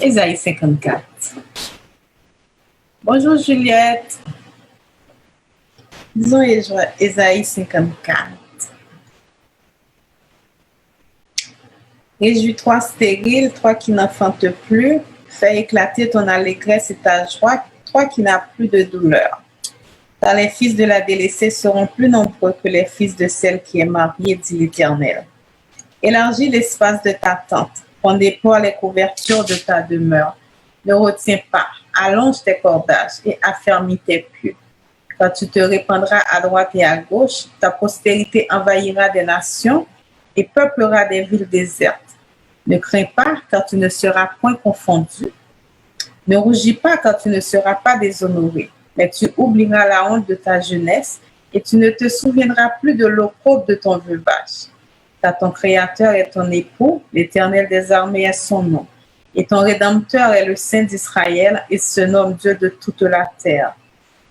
Ésaïe 54. Bonjour Juliette. Disons Ésaïe 54. Réjouis-toi stérile, toi qui n'enfantes plus, fais éclater ton allégresse et ta joie, toi qui n'as plus de douleur. Car les fils de la délaissée seront plus nombreux que les fils de celle qui est mariée, dit l'Éternel. Élargis l'espace de ta tente, qu'on déploie les couvertures de ta demeure. Ne retiens pas, allonge tes cordages et affermis tes pieux. Quand tu te répandras à droite et à gauche, ta postérité envahira des nations et peuplera des villes désertes. Ne crains pas, car tu ne seras point confondu. Ne rougis pas, car tu ne seras pas déshonoré. Mais tu oublieras la honte de ta jeunesse et tu ne te souviendras plus de l'opprobre de ton veuvage. Car ton Créateur est ton époux, l'Éternel des armées est son nom. Et ton Rédempteur est le Saint d'Israël et se nomme Dieu de toute la terre.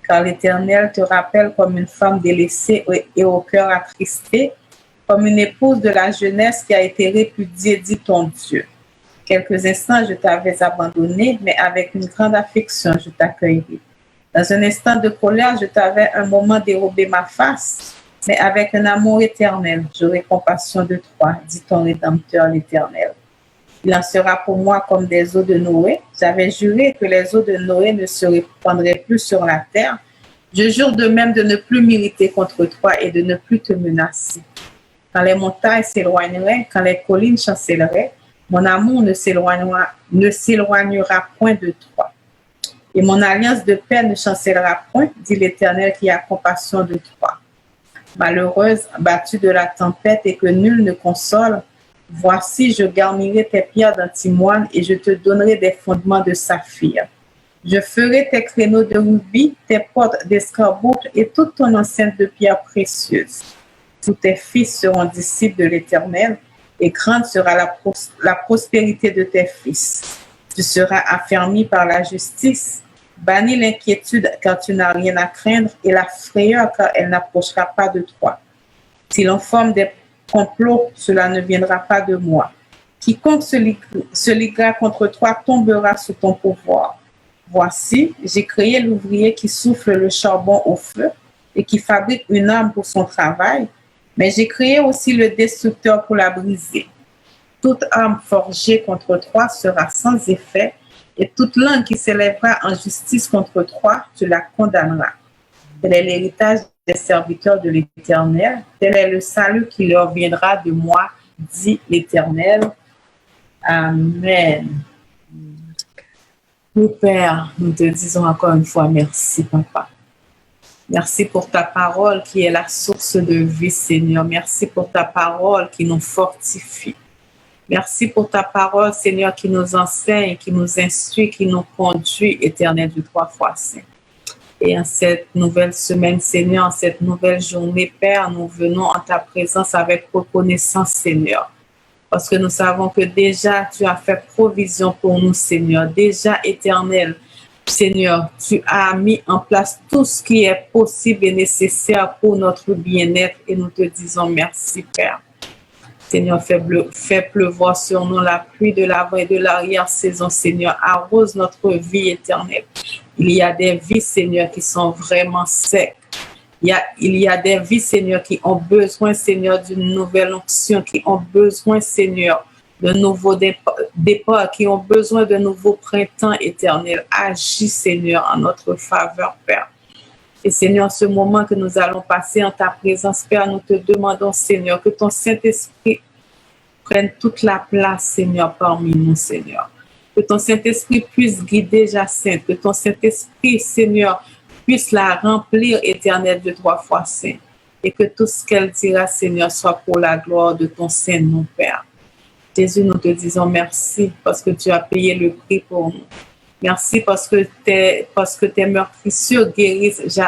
Car l'Éternel te rappelle comme une femme délaissée et au cœur attristé, comme une épouse de la jeunesse qui a été répudiée, dit ton Dieu. Quelques instants, je t'avais abandonné, mais avec une grande affection, je t'accueillerai. Dans un instant de colère, je t'avais un moment dérobé ma face, mais avec un amour éternel, j'aurai compassion de toi, dit ton Rédempteur l'Éternel. Il en sera pour moi comme des eaux de Noé. J'avais juré que les eaux de Noé ne se répandraient plus sur la terre. Je jure de même de ne plus m'irriter contre toi et de ne plus te menacer. Quand les montagnes s'éloigneraient, quand les collines chancelleraient, mon amour ne s'éloignera point de toi. Et mon alliance de paix ne chancellera point, dit l'Éternel qui a compassion de toi. Malheureuse, battue de la tempête et que nul ne console, voici, je garnirai tes pierres d'antimoine et je te donnerai des fondements de saphir. Je ferai tes créneaux de rubis, tes portes d'escarboucle et toute ton enceinte de pierres précieuses. Tous tes fils seront disciples de l'Éternel et grande sera la prospérité de tes fils. Tu seras affermi par la justice, bannis l'inquiétude car tu n'as rien à craindre et la frayeur car elle n'approchera pas de toi. Si l'on forme des complots, cela ne viendra pas de moi. Quiconque se liguera contre toi tombera sous ton pouvoir. Voici, j'ai créé l'ouvrier qui souffle le charbon au feu et qui fabrique une arme pour son travail, mais j'ai créé aussi le destructeur pour la briser. Toute arme forgée contre toi sera sans effet, et toute langue qui s'élèvera en justice contre toi, tu la condamneras. Tel est l'héritage des serviteurs de l'Éternel, tel est le salut qui leur viendra de moi, dit l'Éternel. Amen. Nous, Père, nous te disons encore une fois merci, Papa. Merci pour ta parole qui est la source de vie, Seigneur. Merci pour ta parole qui nous fortifie. Merci pour ta parole, Seigneur, qui nous enseigne, qui nous instruit, qui nous conduit, Éternel du 3 fois Saint. Et en cette nouvelle semaine, Seigneur, en cette nouvelle journée, Père, nous venons en ta présence avec reconnaissance, Seigneur. Parce que nous savons que déjà, tu as fait provision pour nous, Seigneur. Déjà, Éternel, Seigneur, tu as mis en place tout ce qui est possible et nécessaire pour notre bien-être et nous te disons merci, Père. Seigneur, fais pleuvoir sur nous la pluie de l'avant et de l'arrière-saison, Seigneur. Arrose notre vie éternelle. Il y a des vies, Seigneur, qui sont vraiment secs. Il y a des vies, Seigneur, qui ont besoin, Seigneur, d'une nouvelle onction, qui ont besoin, Seigneur, de nouveaux départs, qui ont besoin de nouveaux printemps éternels. Agis, Seigneur, en notre faveur, Père. Et Seigneur, ce moment que nous allons passer en ta présence, Père, nous te demandons, Seigneur, que ton Saint-Esprit prenne toute la place, Seigneur, parmi nous, Seigneur. Que ton Saint-Esprit puisse guider Jacinthe, que ton Saint-Esprit, Seigneur, puisse la remplir, éternel de 3 fois Saint. Et que tout ce qu'elle dira, Seigneur, soit pour la gloire de ton Saint-Nom, Père. Jésus, nous te disons merci parce que tu as payé le prix pour nous. Merci parce que tes meurtrissures guérissent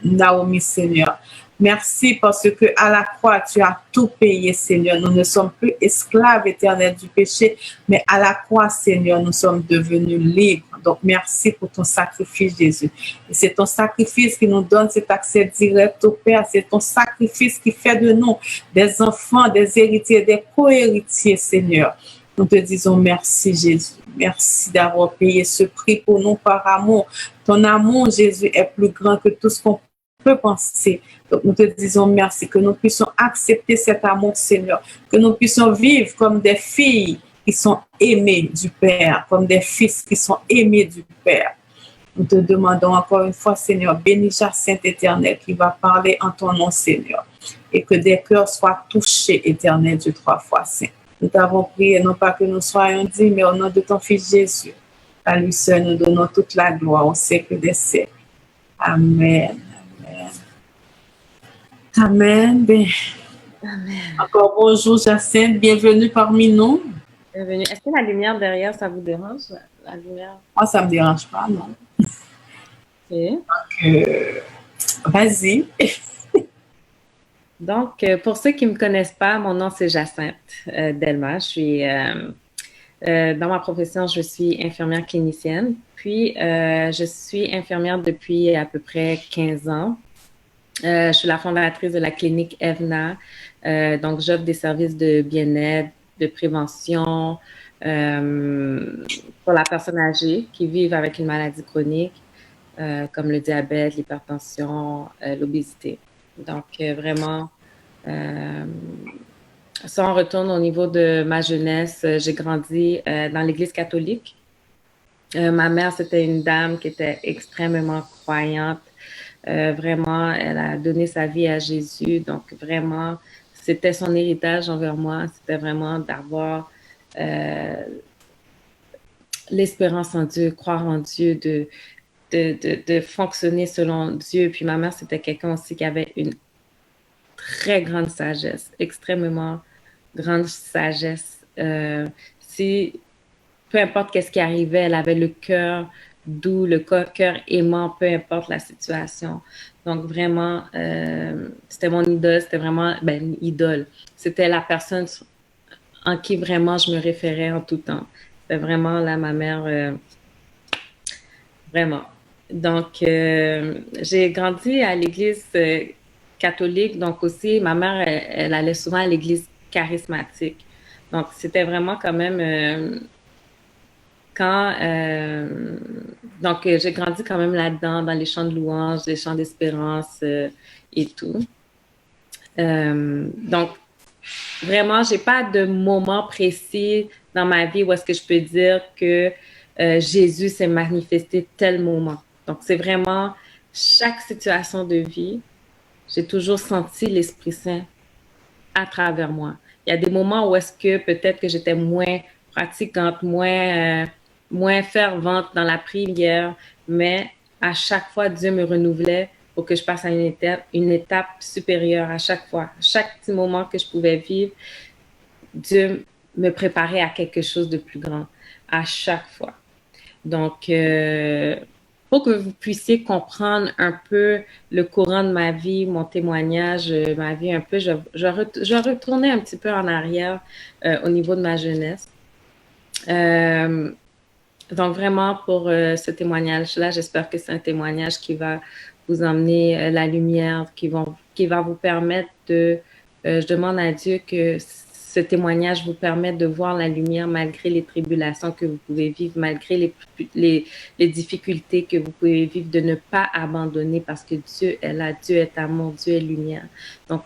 Naomi, Seigneur. Merci parce que à la croix, tu as tout payé, Seigneur. Nous ne sommes plus esclaves éternels du péché, mais à la croix, Seigneur, nous sommes devenus libres. Donc, merci pour ton sacrifice, Jésus. Et c'est ton sacrifice qui nous donne cet accès direct au Père. C'est ton sacrifice qui fait de nous des enfants, des héritiers, des co-héritiers, Seigneur. Nous te disons merci, Jésus. Merci d'avoir payé ce prix pour nous par amour. Ton amour, Jésus, est plus grand que tout ce qu'on peut penser. Donc, nous te disons merci, que nous puissions accepter cet amour, Seigneur, que nous puissions vivre comme des filles qui sont aimées du Père, comme des fils qui sont aimés du Père. Nous te demandons encore une fois, Seigneur, bénis Jacinthe éternel qui va parler en ton nom, Seigneur, et que des cœurs soient touchés, éternel Dieu, 3 fois saint. Nous t'avons prié, non pas que nous soyons dignes, mais au nom de ton Fils Jésus. À lui seul, nous donnons toute la gloire au siècle des siècles. Amen. Amen. Amen. Ben, Amen. encore bonjour, Jacinthe. Bienvenue parmi nous. Bienvenue. Est-ce que la lumière derrière, ça vous dérange? La lumière? Moi, ça ne me dérange pas, non. Okay. Donc, vas-y. Donc, pour ceux qui ne me connaissent pas, mon nom, c'est Jacinthe Delma. Je suis, dans ma profession, je suis infirmière clinicienne. Puis, je suis infirmière depuis à peu près 15 ans. Je suis la fondatrice de la clinique EVNA. Donc, j'offre des services de bien-être, de prévention pour la personne âgée qui vit avec une maladie chronique, comme le diabète, l'hypertension, l'obésité. Donc, vraiment, si on retourne au niveau de ma jeunesse, j'ai grandi dans l'Église catholique. Ma mère, c'était une dame qui était extrêmement croyante. Vraiment, elle a donné sa vie à Jésus. Donc, vraiment, c'était son héritage envers moi. C'était vraiment d'avoir l'espérance en Dieu, croire en Dieu, de fonctionner selon Dieu. Puis ma mère, c'était quelqu'un aussi qui avait une très grande sagesse, extrêmement grande sagesse. Peu importe qu'est-ce qui arrivait, elle avait le cœur doux, le cœur aimant, peu importe la situation. Donc vraiment, c'était mon idole, c'était vraiment, une idole. C'était la personne en qui vraiment je me référais en tout temps. C'était vraiment là ma mère, vraiment. Donc, j'ai grandi à l'église catholique, donc aussi ma mère, elle allait souvent à l'église charismatique. Donc, c'était vraiment quand même donc, j'ai grandi quand même là-dedans, dans les chants de louange, les chants d'espérance et tout. Donc, vraiment, j'ai pas de moment précis dans ma vie où est-ce que je peux dire que Jésus s'est manifesté tel moment. Donc, c'est vraiment chaque situation de vie, j'ai toujours senti l'Esprit Saint à travers moi. Il y a des moments où est-ce que peut-être que j'étais moins pratiquante, moins fervente dans la prière, mais à chaque fois, Dieu me renouvelait pour que je passe à une étape supérieure à chaque fois. Chaque petit moment que je pouvais vivre, Dieu me préparait à quelque chose de plus grand à chaque fois. Donc, pour que vous puissiez comprendre un peu le courant de ma vie, mon témoignage, ma vie un peu, je vais retourner un petit peu en arrière au niveau de ma jeunesse. Donc, vraiment, pour ce témoignage-là, j'espère que c'est un témoignage qui va vous emmener la lumière, qui va vous permettre de... je demande à Dieu que ce témoignage vous permette de voir la lumière malgré les tribulations que vous pouvez vivre, malgré les difficultés que vous pouvez vivre, de ne pas abandonner parce que Dieu est là, Dieu est amour, Dieu est lumière. Donc,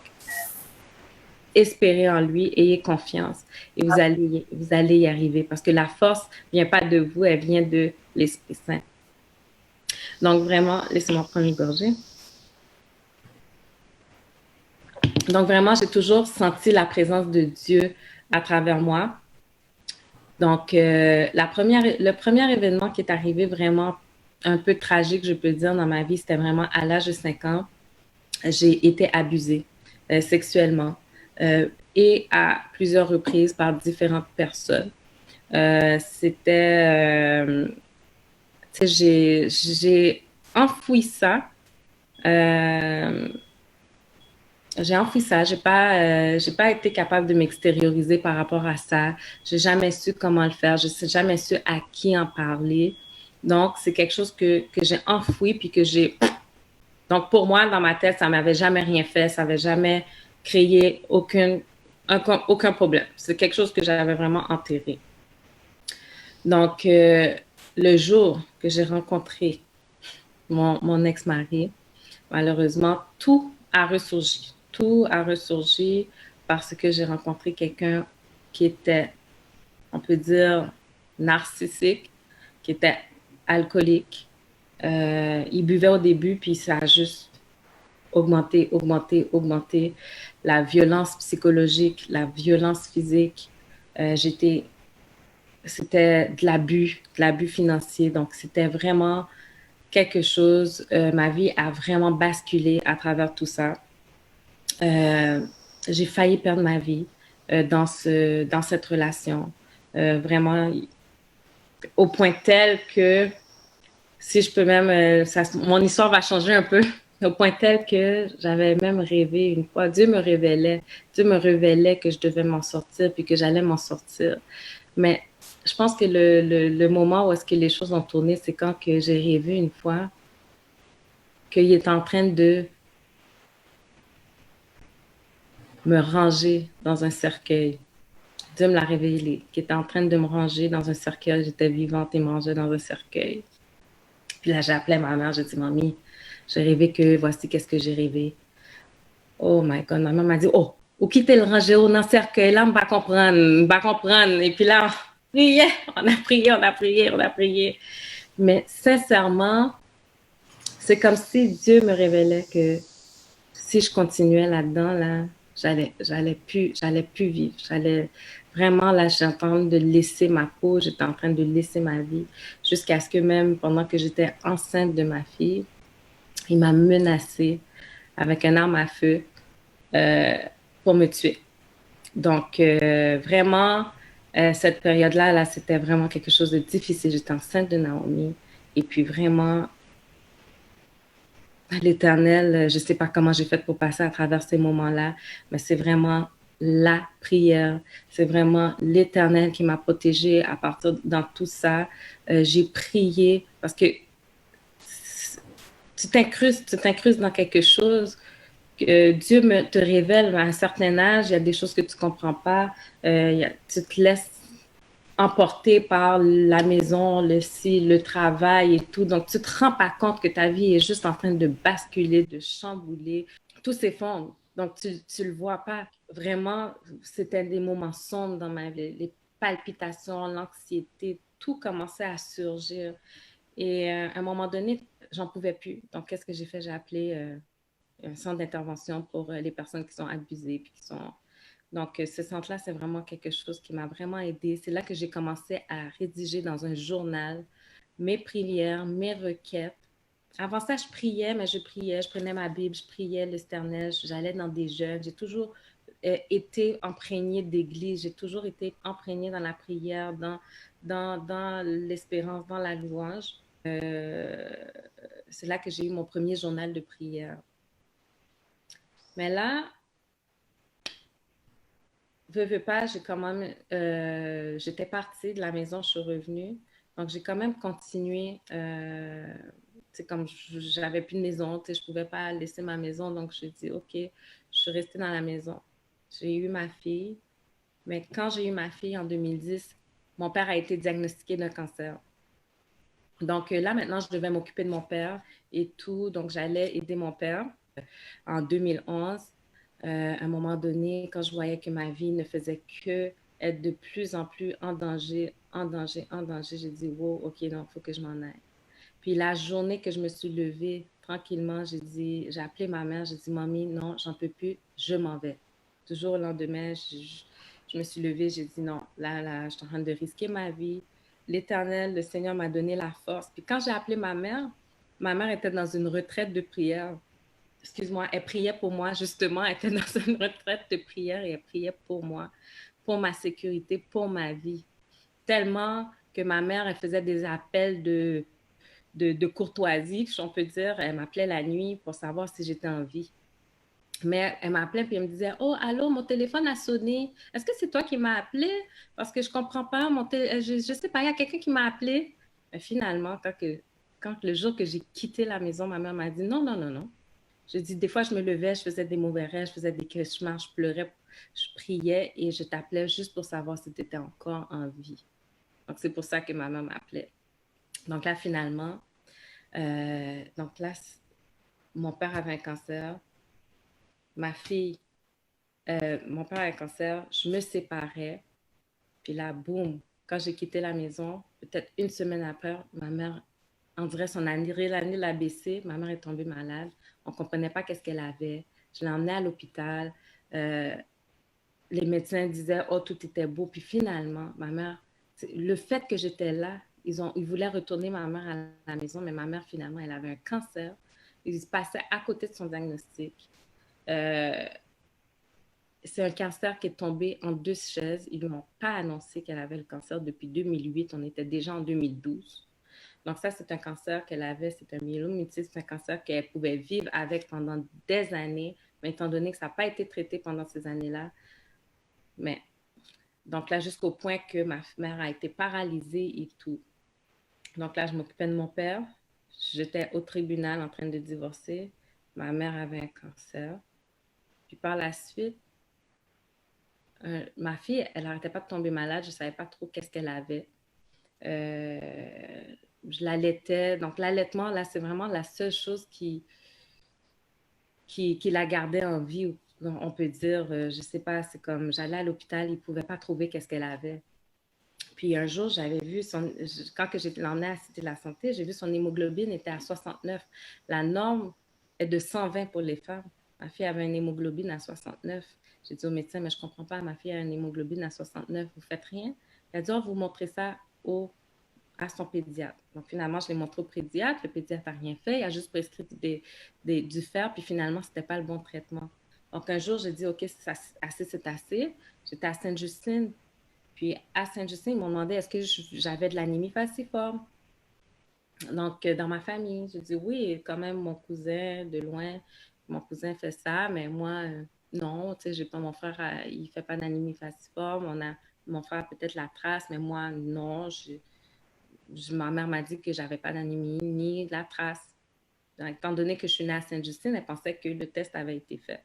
espérez en lui, ayez confiance et vous allez y arriver parce que la force ne vient pas de vous, elle vient de l'Esprit Saint. Donc vraiment, laissez-moi prendre une gorgée. Donc vraiment, j'ai toujours senti la présence de Dieu à travers moi. Donc, le premier événement qui est arrivé vraiment un peu tragique, je peux dire, dans ma vie, c'était vraiment à l'âge de 5 ans. J'ai été abusée sexuellement. Et à plusieurs reprises par différentes personnes. J'ai enfoui ça. J'ai pas été capable de m'extérioriser par rapport à ça. J'ai jamais su comment le faire. Je n'ai jamais su à qui en parler. Donc, c'est quelque chose que j'ai enfoui puis que j'ai... Donc, pour moi, dans ma tête, ça m'avait jamais rien fait. Ça n'avait jamais créé aucun problème. C'est quelque chose que j'avais vraiment enterré. Donc, le jour que j'ai rencontré mon ex-mari, malheureusement, tout a ressurgi. Tout a ressurgi parce que j'ai rencontré quelqu'un qui était, on peut dire, narcissique, qui était alcoolique. Il buvait au début, puis ça a juste augmenté, augmenté, augmenté. La violence psychologique, la violence physique. C'était de l'abus financier. Donc, c'était vraiment quelque chose. Ma vie a vraiment basculé à travers tout ça. J'ai failli perdre ma vie dans cette relation. Vraiment, au point tel que, si je peux même, mon histoire va changer un peu, au point tel que j'avais même rêvé une fois, Dieu me révélait que je devais m'en sortir, puis que j'allais m'en sortir. Mais je pense que le moment où est-ce que les choses ont tourné, c'est quand que j'ai rêvé une fois qu'il est en train de me ranger dans un cercueil. Dieu me l'a révélé, qu'il était en train de me ranger dans un cercueil. J'étais vivante et mangeais dans un cercueil. Puis là, j'ai appelé ma mère, j'ai dit, Mamie, j'ai rêvé que voici qu'est-ce que j'ai rêvé. Oh my God, ma mère m'a dit, oh, ou quitter le ranger dans le cercueil, là, on va comprendre. Et puis là, on a prié, on a prié, on a prié. Mais sincèrement, c'est comme si Dieu me révélait que si je continuais là-dedans, là, j'allais plus vivre. J'allais vraiment, là, j'étais en train de laisser ma peau, j'étais en train de laisser ma vie, jusqu'à ce que même pendant que j'étais enceinte de ma fille, il m'a menacée avec un arme à feu euh, pour me tuer. Donc, vraiment, cette période-là, là, c'était vraiment quelque chose de difficile. J'étais enceinte de Naomi. Et puis, vraiment, l'Éternel, je ne sais pas comment j'ai fait pour passer à travers ces moments-là, mais c'est vraiment la prière. C'est vraiment l'Éternel qui m'a protégée à partir dans tout ça. J'ai prié parce que tu t'incrustes dans quelque chose que Dieu te révèle à un certain âge. Il y a des choses que tu ne comprends pas. Tu te laisses emporté par la maison, le travail et tout. Donc, tu te rends pas compte que ta vie est juste en train de basculer, de chambouler. Tout s'effondre. Donc, tu le vois pas. Vraiment, c'était des moments sombres dans ma vie. Les palpitations, l'anxiété, tout commençait à surgir. Et à un moment donné, j'en pouvais plus. Donc, qu'est-ce que j'ai fait? J'ai appelé un centre d'intervention pour les personnes qui sont abusées puis qui sont donc, ce centre-là, c'est vraiment quelque chose qui m'a vraiment aidée. C'est là que j'ai commencé à rédiger dans un journal mes prières, mes requêtes. Avant ça, je priais, mais je priais, je prenais ma Bible, je priais l'Éternel, j'allais dans des jeûnes. J'ai toujours été imprégnée d'église, j'ai toujours été imprégnée dans la prière, dans l'espérance, dans la louange. C'est là que j'ai eu mon premier journal de prière. Mais là, veux pas, j'ai quand même, j'étais partie de la maison, je suis revenue. Donc, j'ai quand même continué. C'est comme j'avais plus de maison, je pouvais pas laisser ma maison. Donc, j'ai dit, OK, je suis restée dans la maison. J'ai eu ma fille. Mais quand j'ai eu ma fille en 2010, mon père a été diagnostiqué d'un cancer. Donc, là, maintenant, je devais m'occuper de mon père et tout. Donc, j'allais aider mon père en 2011. À un moment donné, quand je voyais que ma vie ne faisait que être de plus en plus en danger, j'ai dit, wow, OK, non, il faut que je m'en aille. Puis la journée que je me suis levée tranquillement, j'ai appelé ma mère, j'ai dit, Mamie, non, j'en peux plus, je m'en vais. Toujours le lendemain, je me suis levée, j'ai dit, non, là, je suis en train de risquer ma vie. L'Éternel, le Seigneur m'a donné la force. Puis quand j'ai appelé ma mère était dans une retraite de prière. Excuse-moi, elle priait pour moi, justement. Elle était dans une retraite de prière et elle priait pour moi, pour ma sécurité, pour ma vie. Tellement que ma mère, elle faisait des appels de courtoisie, si on peut dire. Elle m'appelait la nuit pour savoir si j'étais en vie. Mais elle m'appelait puis elle me disait, oh, allô, mon téléphone a sonné. Est-ce que c'est toi qui m'as appelé? Parce que je comprends pas. Je sais pas, il y a quelqu'un qui m'a appelé. Mais finalement, quand le jour que j'ai quitté la maison, ma mère m'a dit, non, non, non, non. Je dis, des fois, je me levais, je faisais des mauvais rêves, je faisais des cauchemars, je pleurais, je priais et je t'appelais juste pour savoir si tu étais encore en vie. Donc, Donc, c'est pour ça que ma mère m'appelait. Donc là, finalement, donc là, mon père avait un cancer, ma fille, mon père avait un cancer, je me séparais, puis là, boum, quand j'ai quitté la maison, peut-être une semaine après, ma mère, on dirait son adrénaline l'a baissé, ma mère est tombée malade, on ne comprenait pas qu'est-ce qu'elle avait. Je l'ai emmenée à l'hôpital, les médecins disaient, oh, tout était beau, puis finalement, ma mère, le fait que j'étais là, ils voulaient retourner ma mère à la maison, mais ma mère, finalement, elle avait un cancer. Ils passaient à côté de son diagnostic. C'est un cancer qui est tombé en 2 chaises. Ils ne lui ont pas annoncé qu'elle avait le cancer depuis 2008. On était déjà en 2012. Donc ça, c'est un cancer qu'elle avait. C'est un myélomyélite. C'est un cancer qu'elle pouvait vivre avec pendant des années. Mais étant donné que ça n'a pas été traité pendant ces années-là, mais donc là, jusqu'au point que ma mère a été paralysée et tout. Donc là, je m'occupais de mon père. J'étais au tribunal en train de divorcer. Ma mère avait un cancer. Puis par la suite, ma fille, elle n'arrêtait pas de tomber malade. Je ne savais pas trop qu'est-ce qu'elle avait. Je l'allaitais. Donc l'allaitement, là, c'est vraiment la seule chose qui la gardait en vie. On peut dire, je ne sais pas, c'est comme j'allais à l'hôpital, ils ne pouvaient pas trouver qu'est-ce qu'elle avait. Puis un jour, j'avais vu, quand j'ai l'emmené à la Cité de la Santé, j'ai vu son hémoglobine était à 69. La norme est de 120 pour les femmes. Ma fille avait une hémoglobine à 69. J'ai dit au médecin, mais je ne comprends pas, ma fille a une hémoglobine à 69, vous ne faites rien? Elle a dit, oh, vous montrez ça à son pédiatre. Donc finalement, je l'ai montré au pédiatre. Le pédiatre n'a rien fait, il a juste prescrit du fer, puis finalement, ce n'était pas le bon traitement. Donc un jour, j'ai dit, OK, assez, c'est assez. J'étais à Sainte-Justine. Puis à Sainte-Justine, ils m'ont demandé est-ce que j'avais de l'anémie falciforme. Donc, dans ma famille, j'ai dit oui, quand même, mon cousin, de loin, mon cousin fait ça, mais moi, non, tu sais, j'ai pas mon frère, il fait pas d'anémie falciforme. Mon frère peut-être la trace, mais moi, non. Ma mère m'a dit que j'avais pas d'anémie ni de la trace. Donc, étant donné que je suis née à Sainte-Justine, elle pensait que le test avait été fait.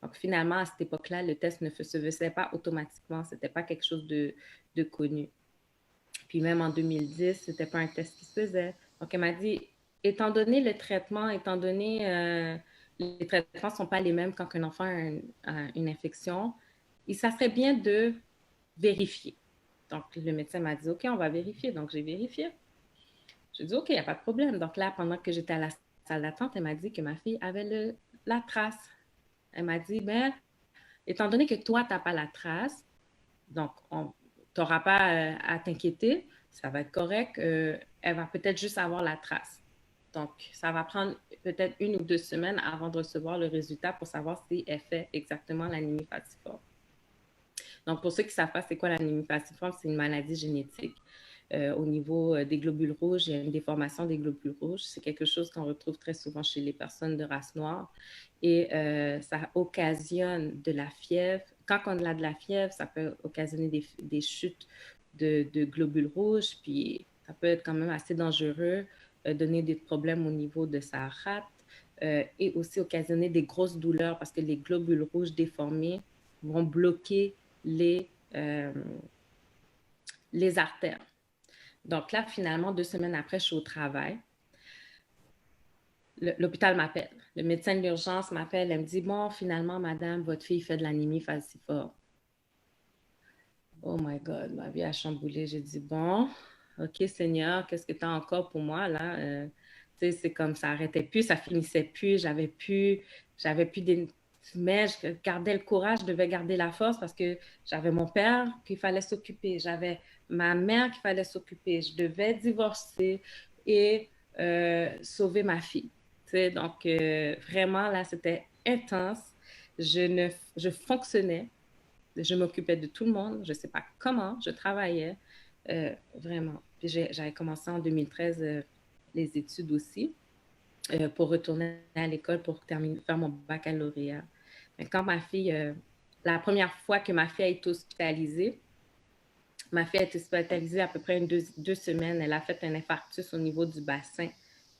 Donc, finalement, à cette époque-là, le test ne se faisait pas automatiquement. Ce n'était pas quelque chose de connu. Puis même en 2010, ce n'était pas un test qui se faisait. Donc, elle m'a dit, étant donné le traitement, étant donné les traitements ne sont pas les mêmes quand un enfant a une infection, ça serait bien de vérifier. Donc, le médecin m'a dit, OK, on va vérifier. Donc, j'ai vérifié. J'ai dit, OK, il n'y a pas de problème. Donc là, pendant que j'étais à la salle d'attente, elle m'a dit que ma fille avait la trace. Elle m'a dit, ben, étant donné que toi, tu n'as pas la trace, donc tu n'auras pas à t'inquiéter, ça va être correct. Elle va peut-être juste avoir la trace. Donc, ça va prendre peut-être 1 ou 2 semaines avant de recevoir le résultat pour savoir si elle fait exactement l'anémie falciforme. Donc, pour ceux qui ne savent pas c'est quoi l'anémie falciforme, c'est une maladie génétique. Au niveau des globules rouges, il y a une déformation des globules rouges. C'est quelque chose qu'on retrouve très souvent chez les personnes de race noire. Et ça occasionne de la fièvre. Quand on a de la fièvre, ça peut occasionner des chutes de globules rouges. Puis ça peut être quand même assez dangereux, donner des problèmes au niveau de sa rate et aussi occasionner des grosses douleurs parce que les globules rouges déformés vont bloquer les artères. Donc là, finalement, 2 semaines après, je suis au travail. L'hôpital m'appelle. Le médecin de l'urgence m'appelle. Elle me dit, bon, finalement, madame, votre fille fait de l'anémie falciforme. Oh my God, ma vie a chamboulé. J'ai dit, bon, OK, Seigneur, qu'est-ce que tu as encore pour moi, là? Tu sais, c'est comme ça n'arrêtait plus, ça finissait plus. J'avais plus des... Mais je gardais le courage, je devais garder la force parce que j'avais mon père qu'il fallait s'occuper, j'avais ma mère qu'il fallait s'occuper, je devais divorcer et sauver ma fille. Tu sais, donc, vraiment, là, c'était intense. Je fonctionnais, je m'occupais de tout le monde, je ne sais pas comment, je travaillais, vraiment. Puis j'avais commencé en 2013 les études aussi pour retourner à l'école pour faire mon baccalauréat. Mais quand la première fois que ma fille a été hospitalisée, ma fille a été hospitalisée à peu près 2 semaines. Elle a fait un infarctus au niveau du bassin.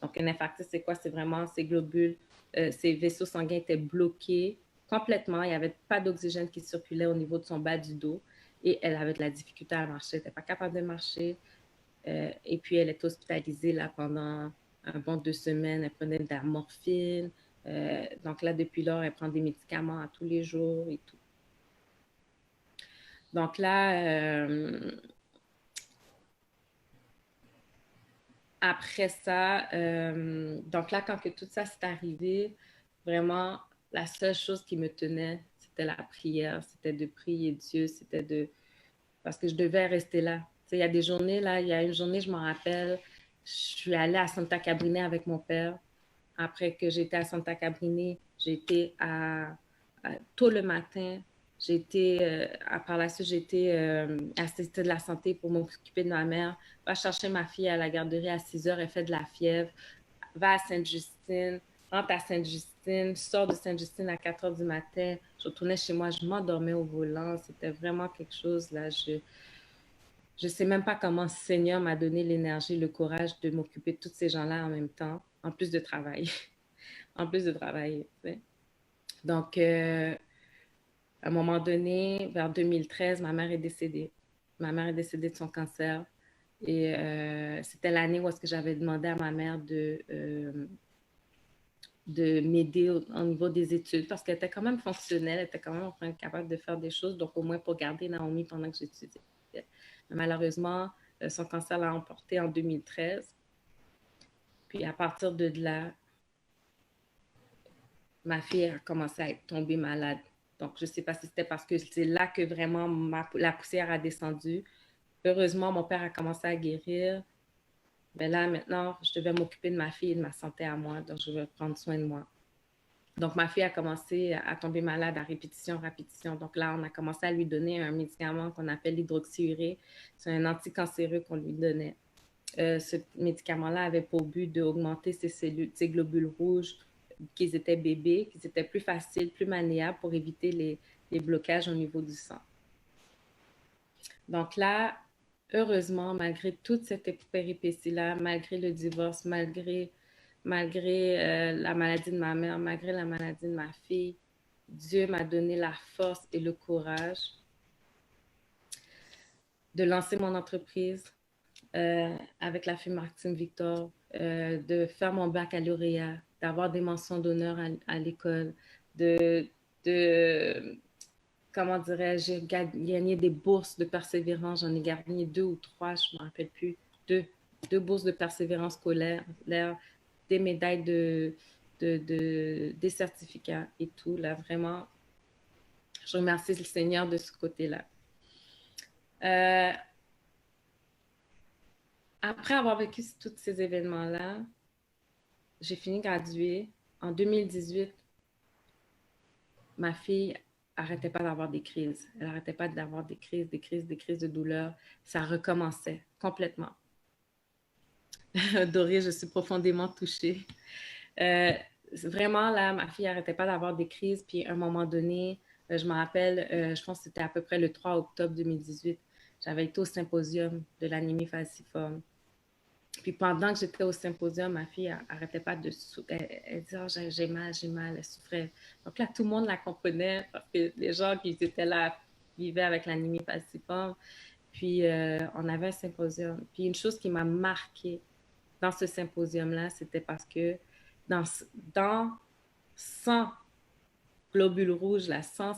Donc, un infarctus, c'est quoi? C'est vraiment ces globules, ces vaisseaux sanguins étaient bloqués complètement. Il n'y avait pas d'oxygène qui circulait au niveau de son bas du dos. et elle avait de la difficulté à marcher, elle n'était pas capable de marcher. Et puis, elle est hospitalisée là, pendant un bon 2 semaines. Elle prenait de la morphine. Donc là, depuis lors, elle prend des médicaments à tous les jours et tout. Donc là, après ça, donc là, quand que tout ça s'est arrivé, vraiment, la seule chose qui me tenait, c'était la prière, c'était de prier Dieu, c'était de... Parce que je devais rester là. Tu sais, il y a des journées, là, il y a une journée, je m'en rappelle, je suis allée à Santa Cabrina avec mon père. Après que j'étais à Santa Cabrina, j'étais tôt le matin. Par la suite, j'étais assistée de la santé pour m'occuper de ma mère. Va chercher ma fille à la garderie à 6 heures, elle fait de la fièvre. Va à Sainte-Justine, rentre à Sainte-Justine, sors de Sainte-Justine à 4 heures du matin. Je retournais chez moi, je m'endormais au volant. C'était vraiment quelque chose, là. Je sais même pas comment le Seigneur m'a donné l'énergie, le courage de m'occuper de tous ces gens-là en même temps, en plus de travailler. En plus de travailler, tu sais. Donc, à un moment donné, vers 2013, ma mère est décédée. Ma mère est décédée de son cancer. Et c'était l'année où est-ce que j'avais demandé à ma mère de m'aider au niveau des études parce qu'elle était quand même fonctionnelle, elle était quand même capable de faire des choses, donc au moins pour garder Naomi pendant que j'étudiais. Malheureusement, son cancer l'a emporté en 2013. Puis à partir de là, ma fille a commencé à être tombée malade. Donc, je ne sais pas si c'était parce que c'est là que vraiment la poussière a descendu. Heureusement, mon père a commencé à guérir. Mais là, maintenant, je devais m'occuper de ma fille et de ma santé à moi. Donc, je vais prendre soin de moi. Donc, ma fille a commencé à tomber malade à répétition, répétition. Donc là, on a commencé à lui donner un médicament qu'on appelle l'hydroxyurée. C'est un anticancéreux qu'on lui donnait. Ce médicament-là avait pour but d'augmenter ses cellules, ses globules rouges, qu'ils étaient bébés, qu'ils étaient plus faciles, plus maniables pour éviter les blocages au niveau du sang. Donc là, heureusement, malgré toute cette péripétie-là, malgré le divorce, malgré la maladie de ma mère, malgré la maladie de ma fille, Dieu m'a donné la force et le courage de lancer mon entreprise avec la firme Martine Victor, de faire mon baccalauréat, d'avoir des mentions d'honneur à l'école, de, de comment dirais-je, j'ai gagné des bourses de persévérance. J'en ai gagné 2 ou 3, je ne me rappelle plus. Deux bourses de persévérance scolaire, des médailles des certificats et tout. Là, vraiment, je remercie le Seigneur de ce côté-là. Après avoir vécu tous ces événements-là, j'ai fini graduée. En 2018, ma fille arrêtait pas d'avoir des crises. Elle arrêtait pas d'avoir des crises de douleur. Ça recommençait complètement. Dorée, je suis profondément touchée. Vraiment, là, ma fille arrêtait pas d'avoir des crises. Puis, à un moment donné, je me rappelle, je pense que c'était à peu près le 3 octobre 2018, j'avais été au symposium de l'anémie falciforme. Puis pendant que j'étais au symposium, ma fille arrêtait pas de elle disait oh, j'ai mal, elle souffrait. Donc là, tout le monde la comprenait parce que les gens qui étaient là vivaient avec l'anémie falciforme. Puis on avait un symposium. Puis une chose qui m'a marquée dans ce symposium-là, c'était parce que dans 100 globules rouges, là, 100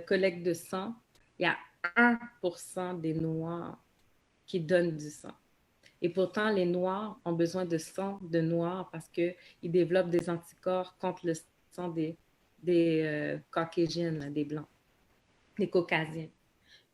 collectes de sang, il y a 1% des noirs qui donnent du sang. Et pourtant, les Noirs ont besoin de sang de Noirs parce qu'ils développent des anticorps contre le sang des Caucasiens, des Blancs, des Caucasiens.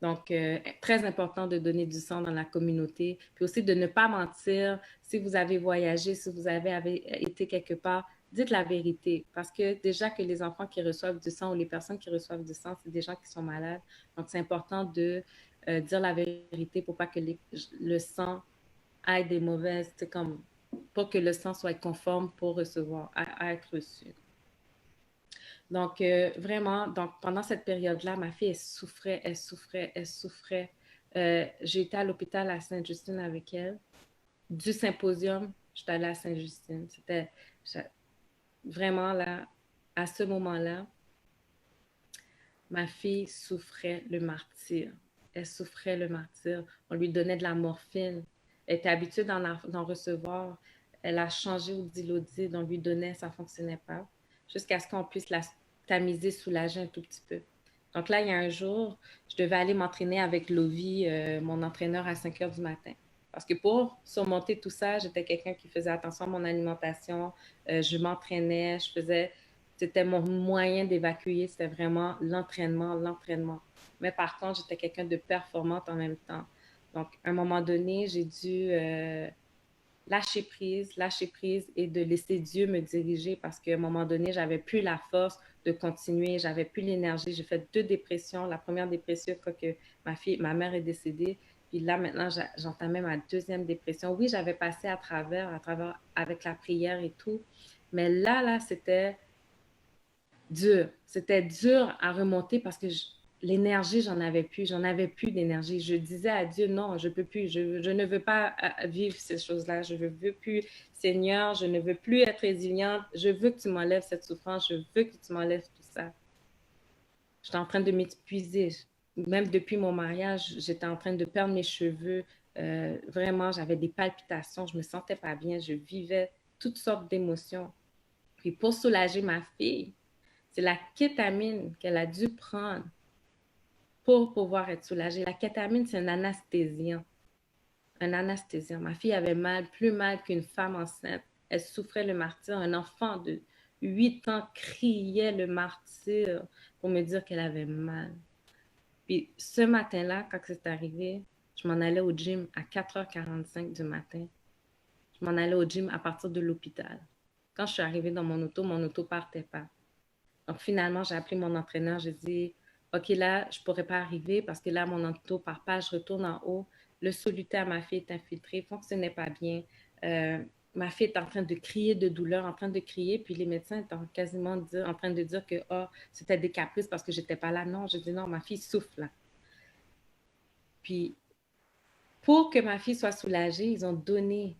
Donc, très important de donner du sang dans la communauté. Puis aussi de ne pas mentir. Si vous avez voyagé, si vous avez été quelque part, dites la vérité. Parce que déjà que les enfants qui reçoivent du sang ou les personnes qui reçoivent du sang, c'est des gens qui sont malades. Donc, c'est important de dire la vérité pour pas que le sang ait des mauvaises, c'est comme pour que le sang soit conforme pour recevoir, à être reçu. Donc, vraiment, donc, pendant cette période-là, ma fille, elle souffrait. J'ai à l'hôpital à Sainte-Justine avec elle. Du symposium, j'étais allée à Sainte-Justine. C'était vraiment là, à ce moment-là, ma fille souffrait le martyre. Elle souffrait le martyre. On lui donnait de la morphine. Elle était habituée d'en recevoir. Elle a changé au Dilodid. On lui donnait, ça ne fonctionnait pas. Jusqu'à ce qu'on puisse la tamiser, soulager un tout petit peu. Donc là, il y a un jour, je devais aller m'entraîner avec Lovie, mon entraîneur, à 5 heures du matin. Parce que pour surmonter tout ça, j'étais quelqu'un qui faisait attention à mon alimentation. Je m'entraînais, c'était mon moyen d'évacuer, c'était vraiment l'entraînement, l'entraînement. Mais par contre, j'étais quelqu'un de performante en même temps. Donc, à un moment donné, j'ai dû lâcher prise et de laisser Dieu me diriger parce qu'à un moment donné, j'avais plus la force de continuer, j'avais plus l'énergie. J'ai fait 2 dépressions. La première dépression, quand que ma mère est décédée, puis là, maintenant, j'entamais ma 2e dépression. Oui, j'avais passé à travers avec la prière et tout, mais là, c'était dur. C'était dur à remonter parce que l'énergie, j'en avais plus d'énergie. Je disais à Dieu, non, je peux plus, je ne veux pas vivre ces choses-là, je ne veux plus, Seigneur, je ne veux plus être résiliente, je veux que tu m'enlèves cette souffrance, je veux que tu m'enlèves tout ça. J'étais en train de m'épuiser. Même depuis mon mariage, j'étais en train de perdre mes cheveux. Vraiment, j'avais des palpitations, je me sentais pas bien, je vivais toutes sortes d'émotions. Puis pour soulager ma fille, c'est la kétamine qu'elle a dû prendre pour pouvoir être soulagée. La kétamine, c'est un anesthésiant. Un anesthésiant. Ma fille avait mal, plus mal qu'une femme enceinte. Elle souffrait le martyre. Un enfant de 8 ans criait le martyre pour me dire qu'elle avait mal. Puis ce matin-là, quand c'est arrivé, je m'en allais au gym à 4h45 du matin. Je m'en allais au gym à partir de l'hôpital. Quand je suis arrivée dans mon auto partait pas. Donc, finalement, j'ai appelé mon entraîneur. J'ai dit, OK, là, je ne pourrais pas arriver parce que là, mon auto part pas. Je retourne en haut. Le soluté à ma fille est infiltré. Ne fonctionnait pas bien. Ma fille est en train de crier de douleur, en train de crier. Puis les médecins étaient quasiment en train de dire que c'était des caprices parce que je n'étais pas là. Non, je dis non, ma fille souffre là. Puis, pour que ma fille soit soulagée, ils ont donné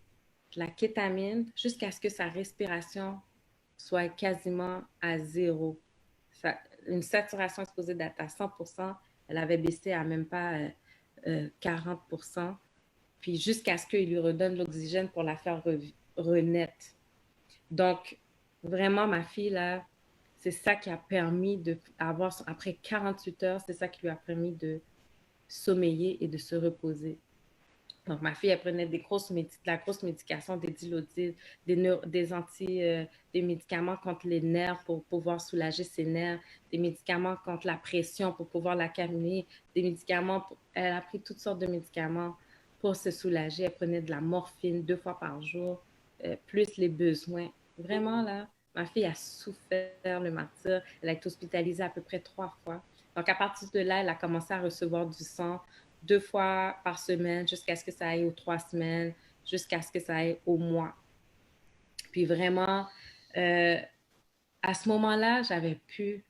de la kétamine jusqu'à ce que sa respiration soit quasiment à 0. Une saturation exposée d'être à 100%, elle avait baissé à même pas 40%, puis jusqu'à ce qu'il lui redonne l'oxygène pour la faire renaître. Donc, vraiment, ma fille, là, c'est ça qui a permis d'avoir, après 48 heures, c'est ça qui lui a permis de sommeiller et de se reposer. Donc, ma fille, elle prenait de la grosse médication, des Dilodid, des médicaments contre les nerfs pour pouvoir soulager ses nerfs, des médicaments contre la pression pour pouvoir la calmer, elle a pris toutes sortes de médicaments pour se soulager. Elle prenait de la morphine 2 fois par jour, plus les besoins. Vraiment, là, ma fille a souffert le martyre. Elle a été hospitalisée à peu près 3 fois. Donc, à partir de là, elle a commencé à recevoir du sang 2 fois par semaine jusqu'à ce que ça aille aux 3 semaines, jusqu'à ce que ça aille au mois. Puis vraiment, à ce moment-là, j'avais plus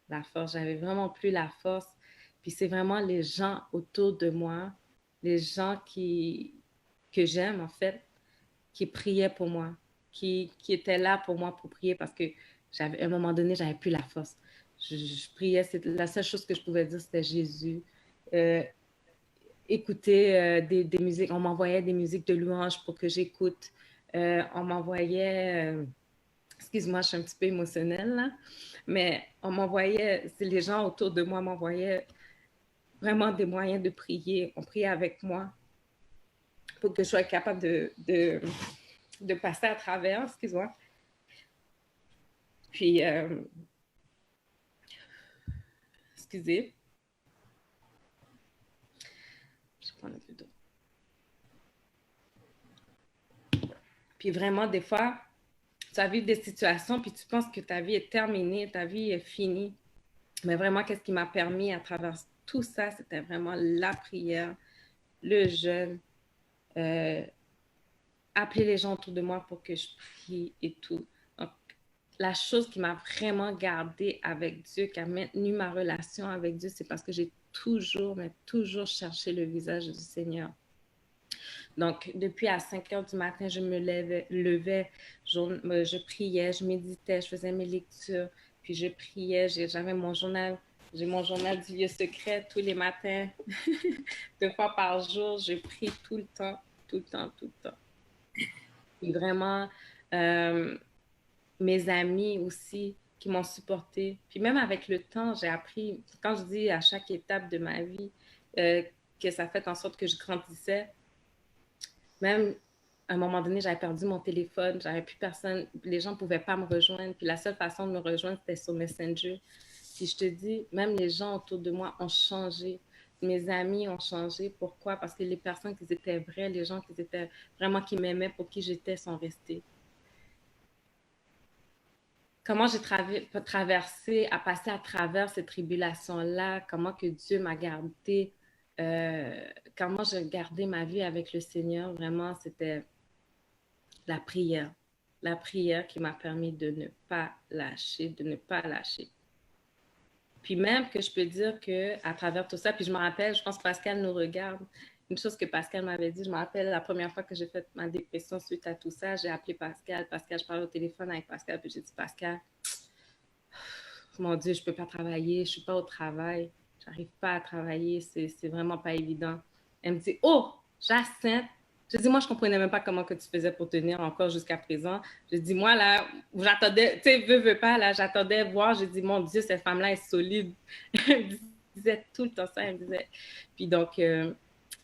la force. J'avais vraiment plus la force. Puis c'est vraiment les gens autour de moi, les gens que j'aime, en fait, qui priaient pour moi, qui étaient là pour moi pour prier parce que à un moment donné, j'avais plus la force. Je priais, la seule chose que je pouvais dire, c'était Jésus. Écouter des musiques. On m'envoyait des musiques de louange pour que j'écoute. On m'envoyait... excuse-moi, je suis un petit peu émotionnelle, là. Mais on m'envoyait... Les gens autour de moi m'envoyaient vraiment des moyens de prier. On priait avec moi pour que je sois capable de passer à travers. Excuse-moi. Puis... excusez. Je prends un peu d'eau. Puis vraiment, des fois, tu as vu des situations, puis tu penses que ta vie est terminée, ta vie est finie. Mais vraiment, qu'est-ce qui m'a permis à travers tout ça, c'était vraiment la prière, le jeûne, appeler les gens autour de moi pour que je prie et tout. Donc, la chose qui m'a vraiment gardée avec Dieu, qui a maintenu ma relation avec Dieu, c'est parce que j'ai toujours, mais toujours cherché le visage du Seigneur. Donc, depuis à 5 heures du matin, je me levais, je priais, je méditais, je faisais mes lectures, puis je priais, j'avais mon journal, J'ai mon journal du lieu secret tous les matins, 2 fois par jour. Je prie tout le temps, tout le temps, tout le temps. Et vraiment, euh, mes amis aussi qui m'ont supporté. Puis même avec le temps, j'ai appris, quand je dis à chaque étape de ma vie, que ça fait en sorte que je grandissais, même à un moment donné, j'avais perdu mon téléphone, j'avais plus personne, les gens ne pouvaient pas me rejoindre, puis la seule façon de me rejoindre, c'était sur Messenger. Puis je te dis, même les gens autour de moi ont changé. Mes amis ont changé. Pourquoi? Parce que les personnes qui étaient vraies, les gens qui étaient vraiment qui m'aimaient, pour qui j'étais, sont restés. Comment j'ai traversé, à passer à travers ces tribulations-là, comment que Dieu m'a gardé, comment j'ai gardé ma vie avec le Seigneur, vraiment, c'était la prière. La prière qui m'a permis de ne pas lâcher, de ne pas lâcher. Puis même que je peux dire que à travers tout ça, puis je me rappelle, je pense que Pascal nous regarde, une chose que Pascal m'avait dit, je me rappelle la première fois que j'ai fait ma dépression suite à tout ça, j'ai appelé Pascal, je parlais au téléphone avec Pascal, puis j'ai dit, Pascal, mon Dieu, je peux pas travailler, je suis pas au travail, j'arrive pas à travailler, c'est vraiment pas évident. Elle me dit, oh, Jacinthe, je dis, moi, je comprenais même pas comment que tu faisais pour tenir encore jusqu'à présent. Je dis, moi, là, j'attendais, tu sais, veux pas, là, j'attendais voir, je dis, mon Dieu, cette femme-là est solide. Elle me disait tout le temps ça, elle me disait. Puis donc,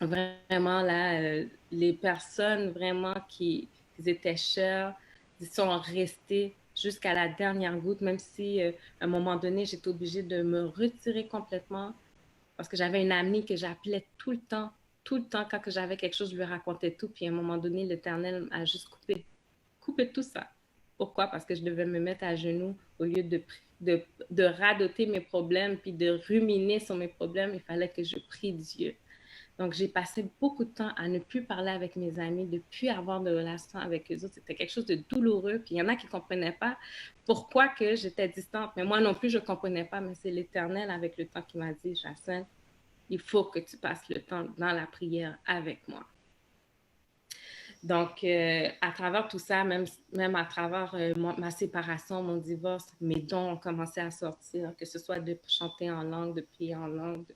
vraiment, là, les personnes vraiment qui étaient chères, ils sont restées jusqu'à la dernière goutte, même si à un moment donné, j'étais obligée de me retirer complètement parce que j'avais une amie que j'appelais tout le temps, quand j'avais quelque chose, je lui racontais tout, puis à un moment donné, l'Éternel a juste coupé tout ça. Pourquoi? Parce que je devais me mettre à genoux au lieu de radoter mes problèmes, puis de ruminer sur mes problèmes, il fallait que je prie Dieu. Donc, j'ai passé beaucoup de temps à ne plus parler avec mes amis, de ne plus avoir de relation avec eux autres. C'était quelque chose de douloureux. Puis il y en a qui ne comprenaient pas pourquoi que j'étais distante. Mais moi non plus, je ne comprenais pas. Mais c'est l'Éternel avec le temps qui m'a dit, Jacinthe, il faut que tu passes le temps dans la prière avec moi. Donc, à travers tout ça, même à travers ma séparation, mon divorce, mes dons ont commencé à sortir, que ce soit de chanter en langue, de prier en langue,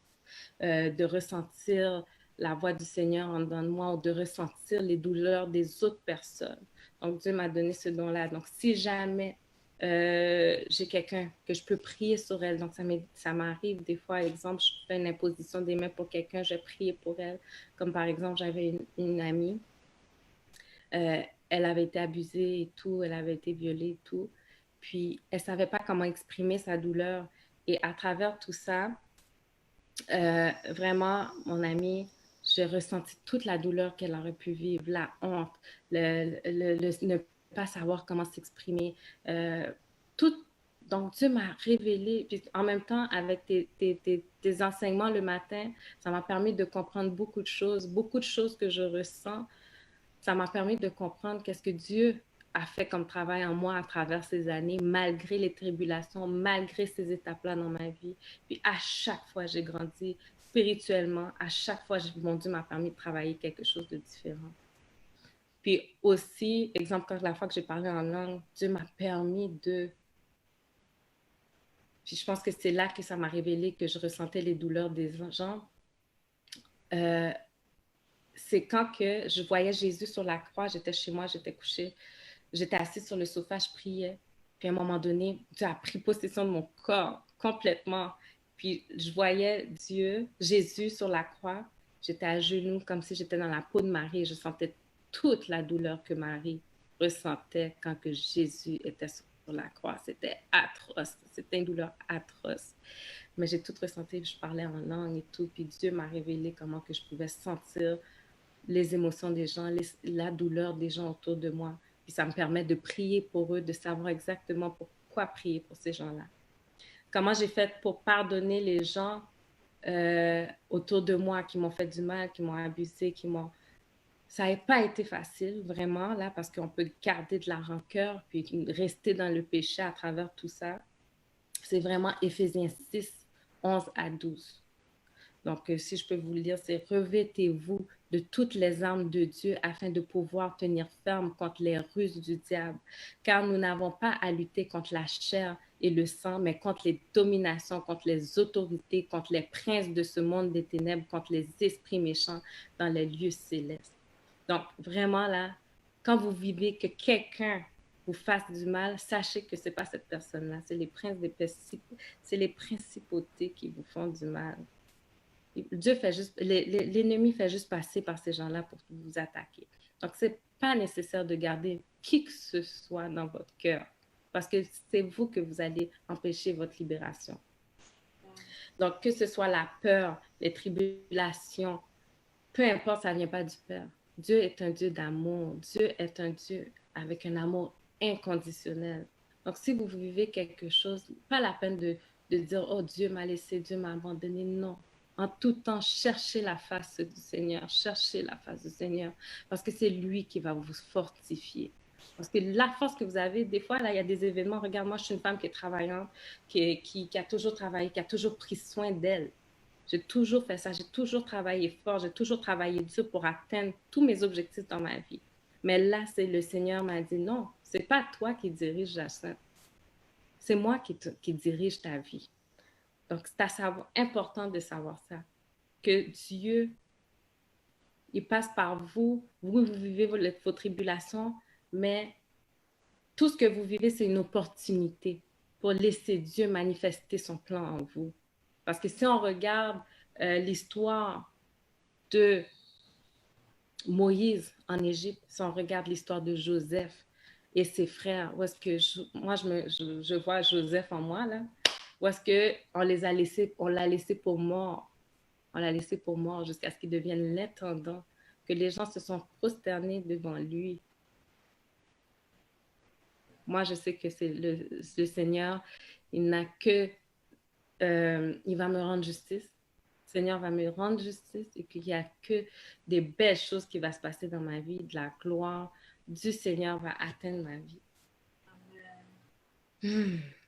de ressentir la voix du Seigneur en dedans de moi ou de ressentir les douleurs des autres personnes. Donc, Dieu m'a donné ce don-là. Donc, si jamais j'ai quelqu'un que je peux prier sur elle, donc ça m'arrive des fois, exemple, je fais une imposition des mains pour quelqu'un, je prie pour elle. Comme par exemple, j'avais une amie, elle avait été abusée et tout, elle avait été violée et tout. Puis, elle ne savait pas comment exprimer sa douleur. Et à travers tout ça, vraiment, mon amie, j'ai ressenti toute la douleur qu'elle aurait pu vivre, la honte, ne pas savoir comment s'exprimer. Tout, donc, Dieu m'a révélé, puis en même temps, avec tes enseignements le matin, ça m'a permis de comprendre beaucoup de choses que je ressens. Ça m'a permis de comprendre qu'est-ce que Dieu a fait comme travail en moi à travers ces années, malgré les tribulations, malgré ces étapes-là dans ma vie. Puis à chaque fois, j'ai grandi spirituellement. À chaque fois, mon Dieu m'a permis de travailler quelque chose de différent. Puis aussi, exemple, quand la fois que j'ai parlé en langue, Dieu m'a permis de... Puis je pense que c'est là que ça m'a révélé que je ressentais les douleurs des gens. C'est quand que je voyais Jésus sur la croix, j'étais chez moi, j'étais couchée. J'étais assise sur le sofa, je priais. Puis à un moment donné, Dieu a pris possession de mon corps complètement. Puis je voyais Dieu, Jésus sur la croix. J'étais à genoux comme si j'étais dans la peau de Marie. Je sentais toute la douleur que Marie ressentait quand que Jésus était sur la croix. C'était atroce. C'était une douleur atroce. Mais j'ai tout ressenti. Je parlais en langue et tout. Puis Dieu m'a révélé comment que je pouvais sentir les émotions des gens, la douleur des gens autour de moi. Puis ça me permet de prier pour eux, de savoir exactement pourquoi prier pour ces gens-là. Comment j'ai fait pour pardonner les gens autour de moi qui m'ont fait du mal, qui m'ont abusé, Ça n'a pas été facile, vraiment, là, parce qu'on peut garder de la rancœur puis rester dans le péché à travers tout ça. C'est vraiment Éphésiens 6, 11 à 12. Donc, si je peux vous le lire, c'est « Revêtez-vous de toutes les armes de Dieu afin de pouvoir tenir ferme contre les ruses du diable, car nous n'avons pas à lutter contre la chair et le sang, mais contre les dominations, contre les autorités, contre les princes de ce monde des ténèbres, contre les esprits méchants dans les lieux célestes. Donc, vraiment là, quand vous vivez que quelqu'un vous fasse du mal, sachez que ce n'est pas cette personne-là, c'est les principautés qui vous font du mal. L'ennemi fait juste passer par ces gens-là pour vous attaquer. Donc, ce n'est pas nécessaire de garder qui que ce soit dans votre cœur, parce que c'est vous que vous allez empêcher votre libération. Donc, que ce soit la peur, les tribulations, peu importe, ça ne vient pas du Père. Dieu est un Dieu d'amour. Dieu est un Dieu avec un amour inconditionnel. Donc, si vous vivez quelque chose, pas la peine de dire, oh, Dieu m'a laissé, Dieu m'a abandonné. Non. En tout temps, cherchez la face du Seigneur. Cherchez la face du Seigneur. Parce que c'est lui qui va vous fortifier. Parce que la force que vous avez, des fois, là, il y a des événements. Regarde, moi, je suis une femme qui est travaillante, qui a toujours travaillé, qui a toujours pris soin d'elle. J'ai toujours fait ça, j'ai toujours travaillé fort, j'ai toujours travaillé dur pour atteindre tous mes objectifs dans ma vie. Mais là, c'est le Seigneur m'a dit, non, c'est pas toi qui dirige Jacinthe, c'est moi qui dirige ta vie. Donc, c'est important de savoir ça, que Dieu, il passe par vous, vous vivez vos tribulations, mais tout ce que vous vivez, c'est une opportunité pour laisser Dieu manifester son plan en vous. Parce que si on regarde l'histoire de Moïse en Égypte, si on regarde l'histoire de Joseph et ses frères, où est-ce que je vois Joseph en moi, là, où est-ce qu'on l'a laissé pour mort. On l'a laissé pour mort jusqu'à ce qu'il devienne l'intendant, que les gens se sont prosternés devant lui. Moi, je sais que c'est le Seigneur, il n'a que, il va me rendre justice. Le Seigneur va me rendre justice et qu'il n'y a que des belles choses qui vont se passer dans ma vie, de la gloire du Seigneur va atteindre ma vie.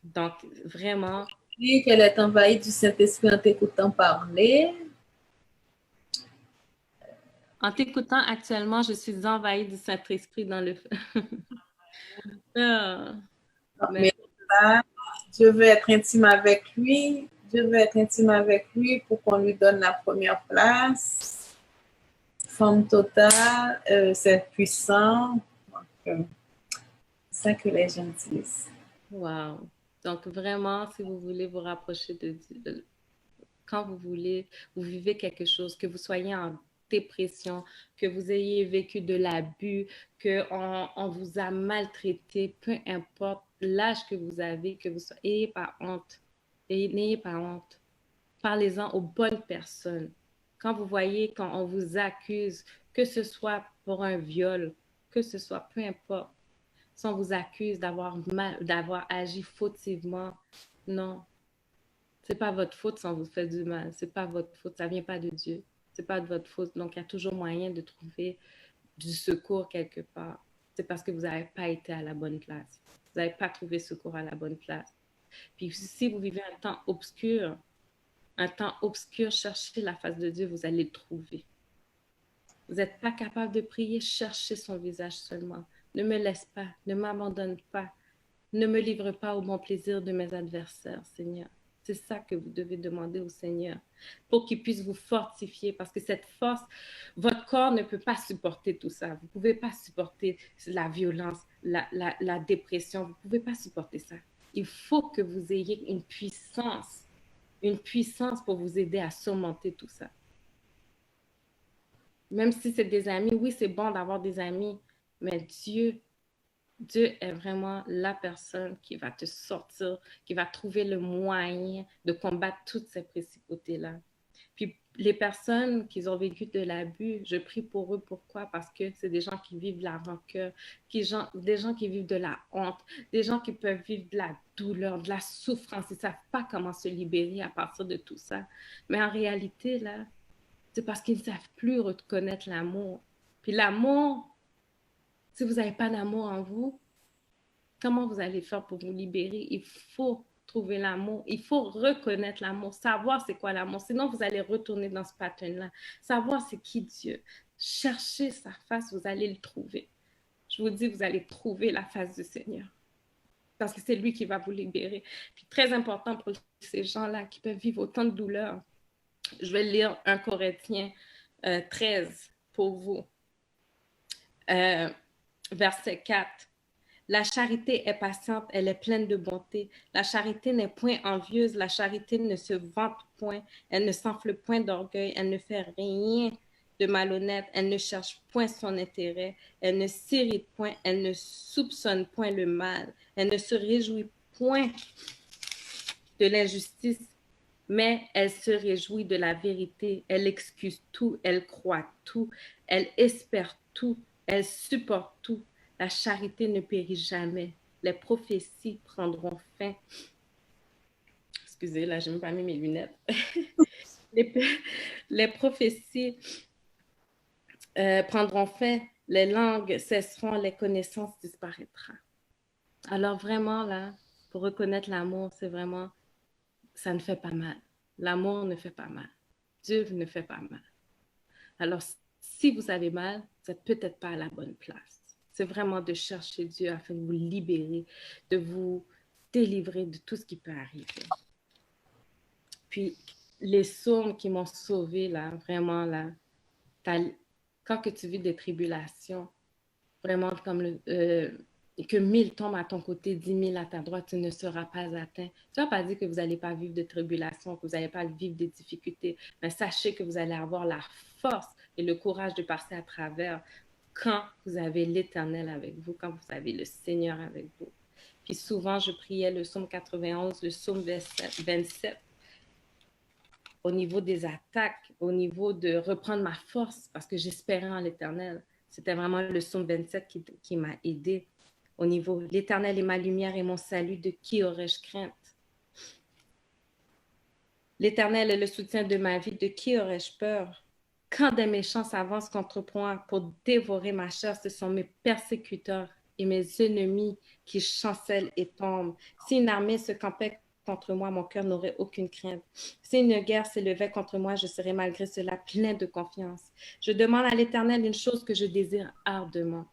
Donc, vraiment. Oui, qu'elle est envahie du Saint-Esprit en t'écoutant parler. En t'écoutant actuellement, je suis envahie du Saint-Esprit dans le... Mais là, Dieu veut être intime avec lui. Dieu veut être intime avec lui pour qu'on lui donne la première place. Forme totale, c'est puissant. C'est ça que les gens disent. Wow. Donc, vraiment, si vous voulez vous rapprocher de Dieu, quand vous voulez, vous vivez quelque chose, que vous soyez en dépression, que vous ayez vécu de l'abus, qu'on vous a maltraité, peu importe l'âge que vous avez, que vous soyez, n'ayez pas honte. N'ayez pas honte. Parlez-en aux bonnes personnes. Quand vous voyez, quand on vous accuse, que ce soit pour un viol, que ce soit, peu importe, si on vous accuse d'avoir agi fautivement, non, c'est pas votre faute si on vous fait du mal. C'est pas votre faute. Ça vient pas de Dieu. C'est pas de votre faute. Donc, il y a toujours moyen de trouver du secours quelque part. C'est parce que vous n'avez pas été à la bonne place. Vous n'avez pas trouvé secours à la bonne place. Puis, si vous vivez un temps obscur, cherchez la face de Dieu, vous allez le trouver. Vous n'êtes pas capable de prier, cherchez son visage seulement. Ne me laisse pas, ne m'abandonne pas. Ne me livre pas au bon plaisir de mes adversaires, Seigneur. C'est ça que vous devez demander au Seigneur pour qu'il puisse vous fortifier parce que cette force, votre corps ne peut pas supporter tout ça. Vous ne pouvez pas supporter la violence, la dépression. Vous ne pouvez pas supporter ça. Il faut que vous ayez une puissance pour vous aider à surmonter tout ça. Même si c'est des amis, oui, c'est bon d'avoir des amis, mais Dieu est vraiment la personne qui va te sortir, qui va trouver le moyen de combattre toutes ces principautés-là. Puis les personnes qui ont vécu de l'abus, je prie pour eux. Pourquoi? Parce que c'est des gens qui vivent de la rancœur, des gens qui vivent de la honte, des gens qui peuvent vivre de la douleur, de la souffrance. Ils ne savent pas comment se libérer à partir de tout ça. Mais en réalité, là, c'est parce qu'ils ne savent plus reconnaître l'amour. Puis l'amour, si vous n'avez pas d'amour en vous, comment vous allez faire pour vous libérer? Il faut trouver l'amour. Il faut reconnaître l'amour, savoir c'est quoi l'amour. Sinon, vous allez retourner dans ce pattern-là. Savoir c'est qui Dieu. Cherchez sa face, vous allez le trouver. Je vous dis, vous allez trouver la face du Seigneur. parce que c'est lui qui va vous libérer. Puis très important pour ces gens-là qui peuvent vivre autant de douleurs. Je vais lire 1 Corinthiens 13 pour vous. Verset 4. La charité est patiente, elle est pleine de bonté. La charité n'est point envieuse, la charité ne se vante point, elle ne s'enfle point d'orgueil, elle ne fait rien de malhonnête, elle ne cherche point son intérêt, elle ne s'irrite point, elle ne soupçonne point le mal, elle ne se réjouit point de l'injustice, mais elle se réjouit de la vérité, elle excuse tout, elle croit tout, elle espère tout, elle supporte tout. La charité ne périt jamais. Les prophéties prendront fin. Excusez, là, je n'ai même pas mis mes lunettes. les prophéties prendront fin. Les langues cesseront, les connaissances disparaîtront. Alors vraiment, là, pour reconnaître l'amour, c'est vraiment, ça ne fait pas mal. L'amour ne fait pas mal. Dieu ne fait pas mal. Alors, si vous avez mal, vous n'êtes peut-être pas à la bonne place. C'est vraiment de chercher Dieu afin de vous libérer, de vous délivrer de tout ce qui peut arriver. Puis, les psaumes qui m'ont sauvé, là, vraiment, là, quand que tu vis des tribulations, vraiment comme que 1000 tombent à ton côté, 10 000 à ta droite, tu ne seras pas atteint. Ça ne veut pas dire que vous n'allez pas vivre de tribulations, que vous n'allez pas vivre des difficultés, mais sachez que vous allez avoir la force et le courage de passer à travers quand vous avez l'Éternel avec vous, quand vous avez le Seigneur avec vous. Puis souvent, je priais le psaume 91, le psaume 27, au niveau des attaques, au niveau de reprendre ma force, parce que j'espérais en l'Éternel. C'était vraiment le psaume 27 qui m'a aidé au niveau « L'Éternel est ma lumière et mon salut, de qui aurais-je crainte? L'Éternel est le soutien de ma vie, de qui aurais-je peur? Quand des méchants s'avancent contre moi pour dévorer ma chair, ce sont mes persécuteurs et mes ennemis qui chancellent et tombent. Si une armée se campait contre moi, mon cœur n'aurait aucune crainte. Si une guerre s'élevait contre moi, je serais malgré cela plein de confiance. Je demande à l'Éternel une chose que je désire ardemment.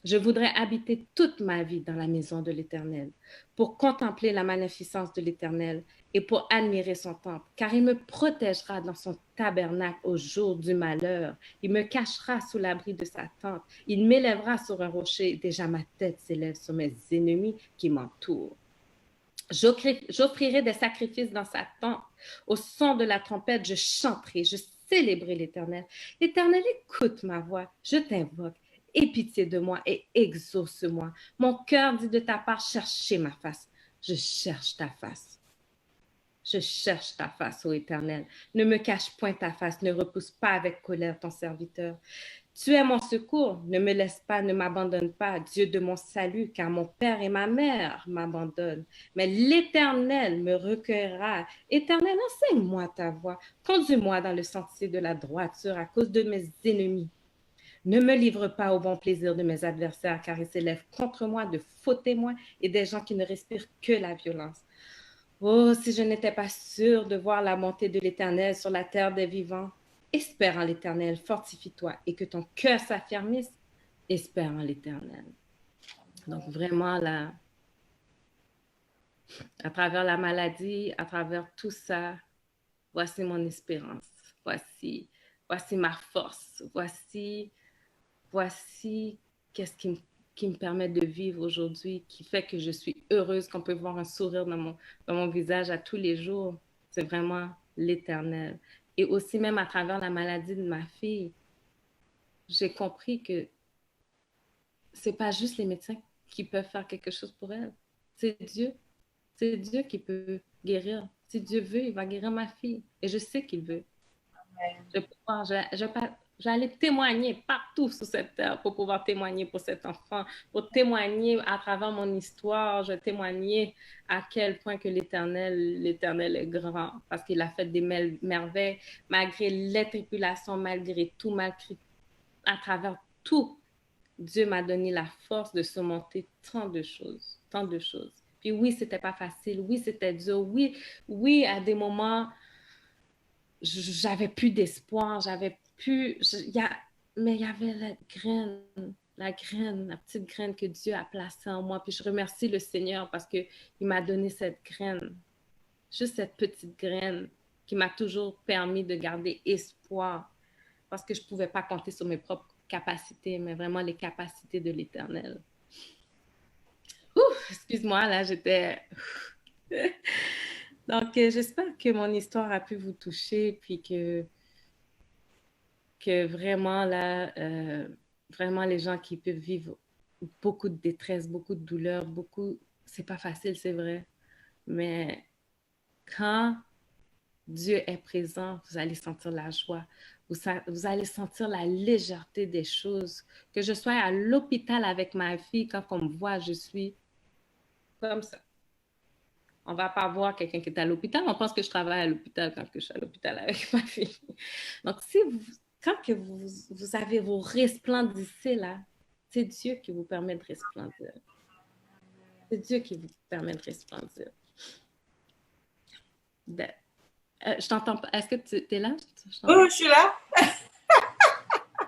Je voudrais habiter toute ma vie dans la maison de l'Éternel pour contempler la magnificence de l'Éternel et pour admirer son temple, car il me protégera dans son tabernacle au jour du malheur. Il me cachera sous l'abri de sa tente. Il m'élèvera sur un rocher. Déjà ma tête s'élève sur mes ennemis qui m'entourent. J'offrirai des sacrifices dans sa tente. Au son de la trompette, je chanterai, je célébrerai l'Éternel. L'Éternel, écoute ma voix, je t'invoque. Aie pitié de moi et exauce-moi. Mon cœur dit de ta part, cherchez ma face. Je cherche ta face. Je cherche ta face, ô Éternel. Ne me cache point ta face, ne repousse pas avec colère ton serviteur. Tu es mon secours, ne me laisse pas, ne m'abandonne pas, Dieu de mon salut, car mon père et ma mère m'abandonnent. Mais l'Éternel me recueillera. Éternel, enseigne-moi ta voie. Conduis-moi dans le sentier de la droiture à cause de mes ennemis. Ne me livre pas au bon plaisir de mes adversaires, car ils s'élèvent contre moi de faux témoins et des gens qui ne respirent que la violence. Oh, si je n'étais pas sûre de voir la montée de l'Éternel sur la terre des vivants. Espère en l'Éternel, fortifie-toi et que ton cœur s'affermisse. Espère en l'Éternel. Donc vraiment, là, à travers la maladie, à travers tout ça, voici mon espérance. Voici ma force. Voici qu'est-ce qui me permet de vivre aujourd'hui, qui fait que je suis heureuse, qu'on peut voir un sourire dans mon visage à tous les jours. C'est vraiment l'Éternel. Et aussi, même à travers la maladie de ma fille, j'ai compris que c'est pas juste les médecins qui peuvent faire quelque chose pour elle. C'est Dieu. C'est Dieu qui peut guérir. Si Dieu veut, il va guérir ma fille. Et je sais qu'il veut. J'allais témoigner partout sur cette terre pour pouvoir témoigner pour cet enfant, pour témoigner à travers mon histoire. Je témoignais à quel point que l'Éternel est grand parce qu'il a fait des merveilles malgré les tribulations, malgré tout, malgré à travers tout. Dieu m'a donné la force de surmonter tant de choses, tant de choses. Puis oui, c'était pas facile. Oui, c'était dur. Oui, à des moments, j'avais plus d'espoir, mais il y avait la graine, la graine, la petite graine que Dieu a placée en moi. Puis je remercie le Seigneur parce qu'il m'a donné cette graine, juste cette petite graine qui m'a toujours permis de garder espoir parce que je ne pouvais pas compter sur mes propres capacités, mais vraiment les capacités de l'Éternel. Ouf, excuse-moi, là, j'étais... Donc, j'espère que mon histoire a pu vous toucher, puis que vraiment, là, vraiment les gens qui peuvent vivre beaucoup de détresse, beaucoup de douleur, beaucoup... C'est pas facile, c'est vrai, mais quand Dieu est présent, vous allez sentir la joie, vous allez sentir la légèreté des choses. Que je sois à l'hôpital avec ma fille, quand on me voit, je suis comme ça. On ne va pas voir quelqu'un qui est à l'hôpital, on pense que je travaille à l'hôpital quand je suis à l'hôpital avec ma fille. Donc, quand que vous avez vos resplendissez là, c'est Dieu qui vous permet de resplendir. C'est Dieu qui vous permet de resplendir. Je t'entends pas. Est-ce que tu es là? Je suis là.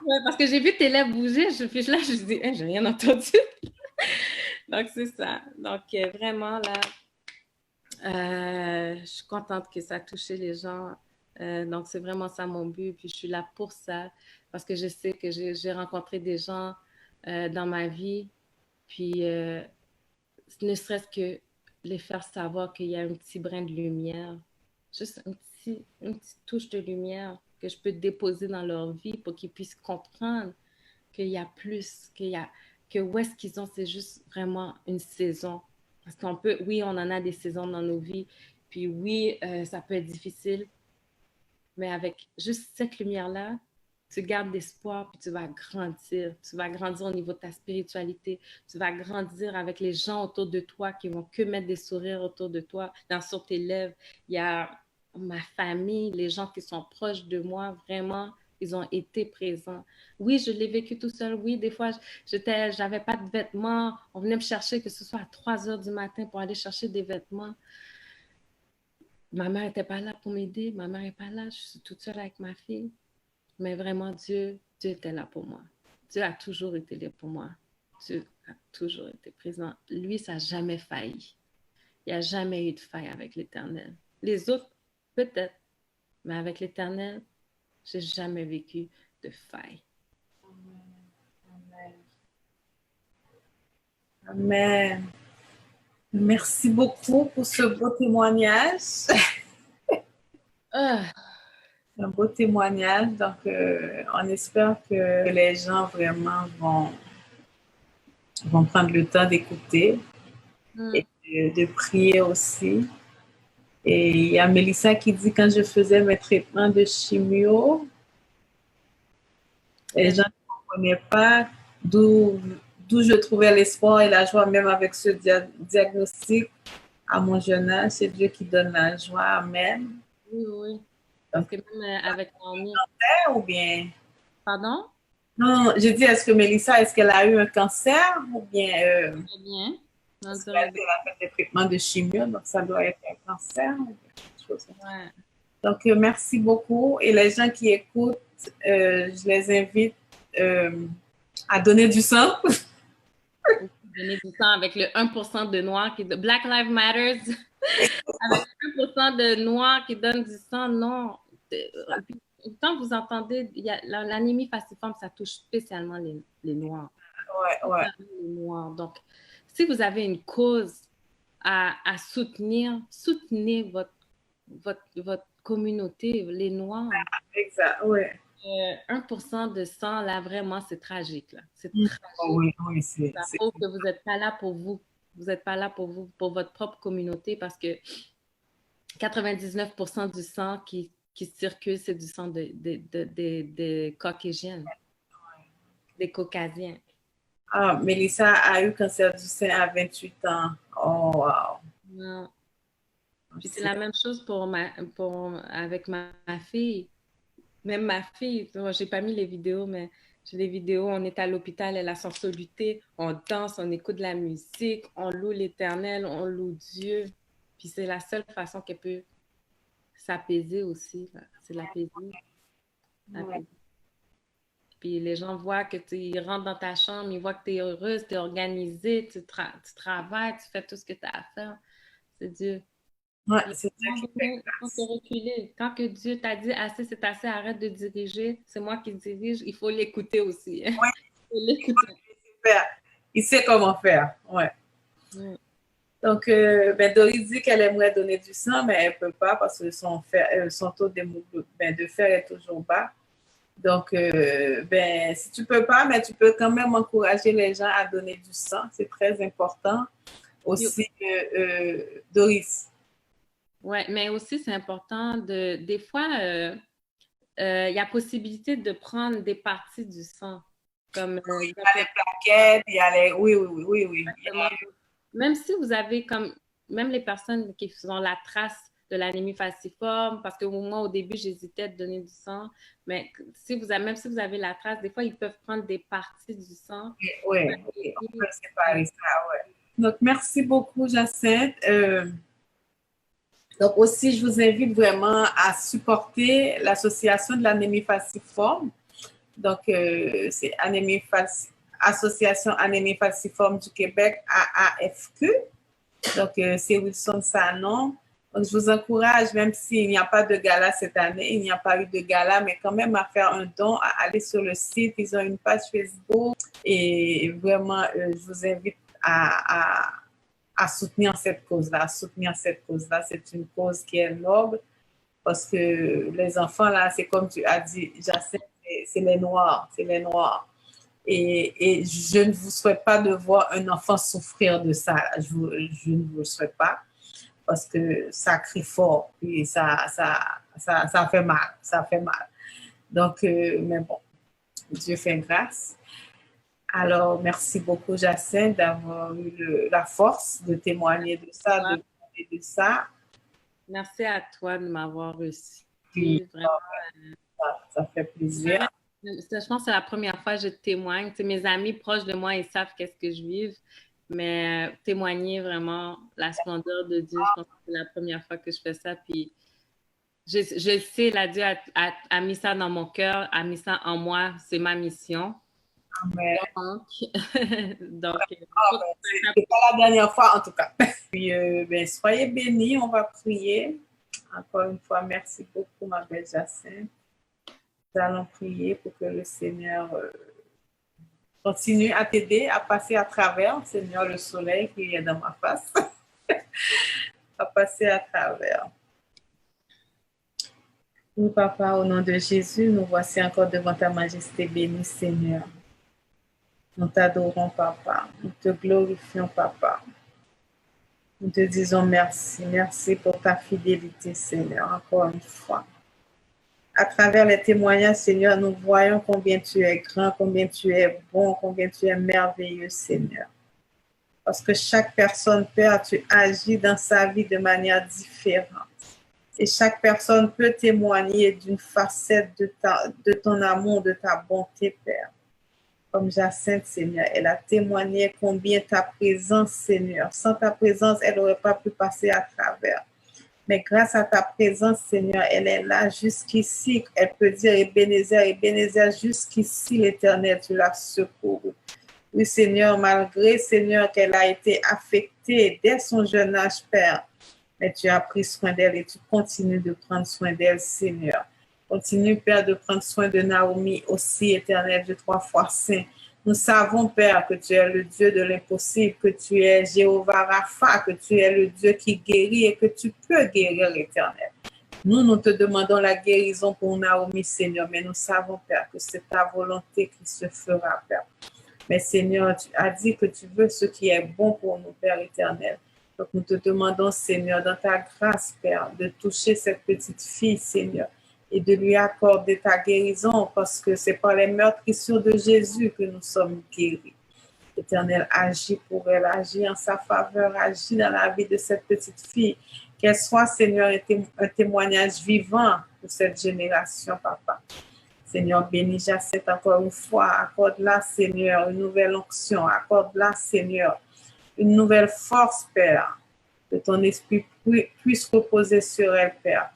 Ouais, parce que j'ai vu tes lèvres bouger. Je suis là, je dis, hey, j'ai rien entendu. Donc, c'est ça. Donc, vraiment, là, je suis contente que ça a touché les gens. Donc, c'est vraiment ça mon but. Puis, je suis là pour ça parce que je sais que j'ai rencontré des gens dans ma vie. Puis, ne serait-ce que les faire savoir qu'il y a un petit brin de lumière, juste une petite touche de lumière que je peux déposer dans leur vie pour qu'ils puissent comprendre qu'il y a plus, que où est-ce qu'ils ont, c'est juste vraiment une saison. Parce qu'on peut, oui, on en a des saisons dans nos vies, puis oui, ça peut être difficile, mais avec juste cette lumière-là, tu gardes l'espoir, puis tu vas grandir. Tu vas grandir au niveau de ta spiritualité. Tu vas grandir avec les gens autour de toi qui vont que mettre des sourires autour de toi, sur tes lèvres. Il y a ma famille, les gens qui sont proches de moi, vraiment, ils ont été présents. Oui, je l'ai vécu tout seul. Oui, des fois, j'avais pas de vêtements. On venait me chercher, que ce soit à 3 heures du matin pour aller chercher des vêtements. Ma mère n'était pas là pour m'aider. Ma mère n'est pas là. Je suis toute seule avec ma fille. Mais vraiment, Dieu était là pour moi. Dieu a toujours été là pour moi. Dieu a toujours été présent. Lui, ça n'a jamais failli. Il n'y a jamais eu de faille avec l'Éternel. Les autres, peut-être, mais avec l'Éternel, je n'ai jamais vécu de faille. Amen. Amen. Merci beaucoup pour ce beau témoignage. Un beau témoignage. Donc, on espère que les gens vraiment vont prendre le temps d'écouter et de prier aussi. Et il y a Mélissa qui dit, quand je faisais mes traitements de chimio, les gens ne comprenaient pas d'où je trouvais l'espoir et la joie, même avec ce diagnostic à mon jeune âge. C'est Dieu qui donne la joie. Amen. Oui, oui. Parce que même avec Naomi. Ou bien? Pardon? Non, je dis, est-ce que Mélissa, est-ce qu'elle a eu un cancer ou bien Très bien. parce qu'elle a fait des traitements de chimio, donc ça doit être un cancer ou quelque chose comme ça. Ouais. Donc, merci beaucoup. Et les gens qui écoutent, je les invite à donner du sang. Donner du sang avec le 1% de noirs qui... Black Lives Matters. Avec 1% de noirs qui donnent du sang, non. Quand vous entendez, l'anémie falciforme, ça touche spécialement les noirs. Ouais. Les noirs. Donc, si vous avez une cause à soutenir, soutenez votre communauté, les noirs. Exact, ouais. 1% de sang, là, vraiment, c'est tragique. Là. C'est tragique. Oui, c'est. Ça prouve que vous n'êtes pas là pour vous. Vous n'êtes pas là pour votre propre communauté, parce que 99% du sang qui circule, c'est du sang des Caucasiens, des Caucasiens. Ah, Mélissa a eu cancer du sein à 28 ans. Oh, wow. Non. Puis c'est la même chose avec ma fille. Même ma fille, j'ai pas mis les vidéos, mais j'ai des vidéos, on est à l'hôpital, elle a son soluté, on danse, on écoute de la musique, on loue l'Éternel, on loue Dieu. Puis c'est la seule façon qu'elle peut s'apaiser aussi. C'est l'apaiser. Ouais. Puis les gens voient que tu rentres dans ta chambre, ils voient que tu es heureuse, tu es organisée, tu travailles, tu fais tout ce que tu as à faire. C'est Dieu. Ouais, Puis, c'est à un ça moment qui fait donné, il faut se grâce. reculer. Quand que Dieu t'a dit assez, c'est assez, arrête de diriger, c'est moi qui dirige, il faut l'écouter aussi. Ouais, Il faut l'écouter. super. Il sait comment faire. Ouais. Mm. Donc, ben, Doris dit qu'elle aimerait donner du sang, mais elle ne peut pas parce que son taux de fer est toujours bas. Donc, ben, si tu ne peux pas, mais tu peux quand même encourager les gens à donner du sang. C'est très important. Puis, Aussi, Doris. ouais, mais aussi, c'est important des fois, il y a possibilité de prendre des parties du sang, comme Il y exemple, a les plaquettes, il y a les. Oui, oui, oui, oui, oui. même si vous avez comme, même les personnes qui ont la trace de l'anémie falciforme, parce que moi, au début, j'hésitais de donner du sang, mais si vous avez, même si vous avez la trace, des fois, ils peuvent prendre des parties du sang. Oui, oui, on peut séparer ça, ouais. Donc, merci beaucoup, Jacinthe. Donc, aussi, je vous invite vraiment à supporter l'association de l'anémie falciforme. Donc, c'est Association Anémie Falciforme du Québec, AAFQ. Donc, c'est Wilson Sanon. Donc, je vous encourage, même s'il n'y a pas de gala cette année, il n'y a pas eu de gala, mais quand même à faire un don, à aller sur le site. Ils ont une page Facebook et vraiment, je vous invite à soutenir cette cause-là, C'est une cause qui est noble parce que les enfants, là, c'est comme tu as dit, Jacinthe, c'est les Noirs, c'est les Noirs. Et je ne vous souhaite pas de voir un enfant souffrir de ça. Je ne vous le souhaite pas parce que ça crie fort et ça fait mal. Ça fait mal. Donc, mais bon, Dieu fait grâce. Alors, merci beaucoup, Jacinthe, d'avoir eu la force de témoigner de ça, de parler de ça. Merci à toi de m'avoir reçu. Puis, Vraiment. ça fait plaisir. Je pense que c'est la première fois que je témoigne. Tu sais, mes amis proches de moi, ils savent qu'est-ce que je vis, mais témoigner vraiment la splendeur de Dieu, je pense que c'est la première fois que je fais ça. Puis je sais, là, Dieu a mis ça dans mon cœur, a mis ça en moi, c'est ma mission. Mais, Donc, donc c'est pas la dernière fois, en tout cas. Puis, ben, soyez bénis, on va prier. Encore une fois, merci beaucoup, ma belle Jacinthe. Nous allons prier pour que le Seigneur continue à t'aider à passer à travers, Seigneur, le soleil qui est dans ma face, à passer à travers. Nous, Papa, au nom de Jésus, nous voici encore devant ta majesté bénie, Seigneur. Nous t'adorons, Papa. Nous te glorifions, Papa. Nous te disons merci. Merci pour ta fidélité, Seigneur, encore une fois. À travers les témoignages, Seigneur, nous voyons combien tu es grand, combien tu es bon, combien tu es merveilleux, Seigneur. Parce que chaque personne, Père, tu agis dans sa vie de manière différente. Et chaque personne peut témoigner d'une facette de ton amour, de ta bonté, Père. Comme Jacinthe, Seigneur, elle a témoigné combien ta présence, Seigneur, sans ta présence, elle n'aurait pas pu passer à travers. Mais grâce à ta présence, Seigneur, elle est là jusqu'ici. Elle peut dire Ebenezer, jusqu'ici, l'Éternel, tu l'as secouru. Oui, Seigneur, malgré, Seigneur, qu'elle a été affectée dès son jeune âge, Père, mais tu as pris soin d'elle et tu continues de prendre soin d'elle, Seigneur. Continue, Père, de prendre soin de Naomi aussi, Éternel, de 3 fois saint. Nous savons, Père, que tu es le Dieu de l'impossible, que tu es Jéhovah Rapha, que tu es le Dieu qui guérit et que tu peux guérir, Éternel. Nous te demandons la guérison pour Naomi, Seigneur, mais nous savons, Père, que c'est ta volonté qui se fera, Père. Mais Seigneur, tu as dit que tu veux ce qui est bon pour nous, Père éternel. Donc nous te demandons, Seigneur, dans ta grâce, Père, de toucher cette petite fille, Seigneur, et de lui accorder ta guérison, parce que c'est par les meurtrissures de Jésus que nous sommes guéris. Éternel, agis pour elle, agis en sa faveur, agis dans la vie de cette petite fille. Qu'elle soit, Seigneur, un témoignage vivant pour cette génération, Papa. Seigneur, bénis Jacinthe encore une fois. Accorde-la, Seigneur, une nouvelle onction. Accorde-la, Seigneur, une nouvelle force, Père. Que ton esprit puisse reposer sur elle, Père.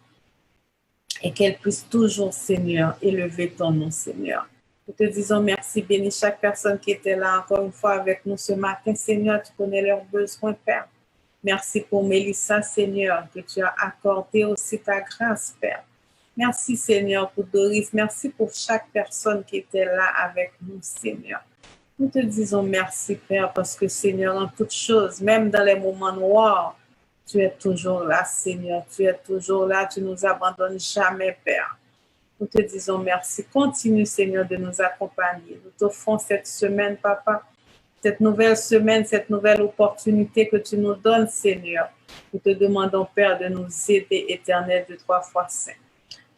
Et qu'elle puisse toujours, Seigneur, élever ton nom, Seigneur. Nous te disons merci, bénis chaque personne qui était là encore une fois avec nous ce matin. Seigneur, tu connais leurs besoins, Père. Merci pour Mélissa, Seigneur, que tu as accordé aussi ta grâce, Père. Merci, Seigneur, pour Doris. Merci pour chaque personne qui était là avec nous, Seigneur. Nous te disons merci, Père, parce que, Seigneur, en toutes choses, même dans les moments noirs, tu es toujours là, Seigneur. Tu es toujours là. Tu ne nous abandonnes jamais, Père. Nous te disons merci. Continue, Seigneur, de nous accompagner. Nous t'offrons cette semaine, Papa, cette nouvelle semaine, cette nouvelle opportunité que tu nous donnes, Seigneur. Nous te demandons, Père, de nous aider, Éternel, de 3 fois saint.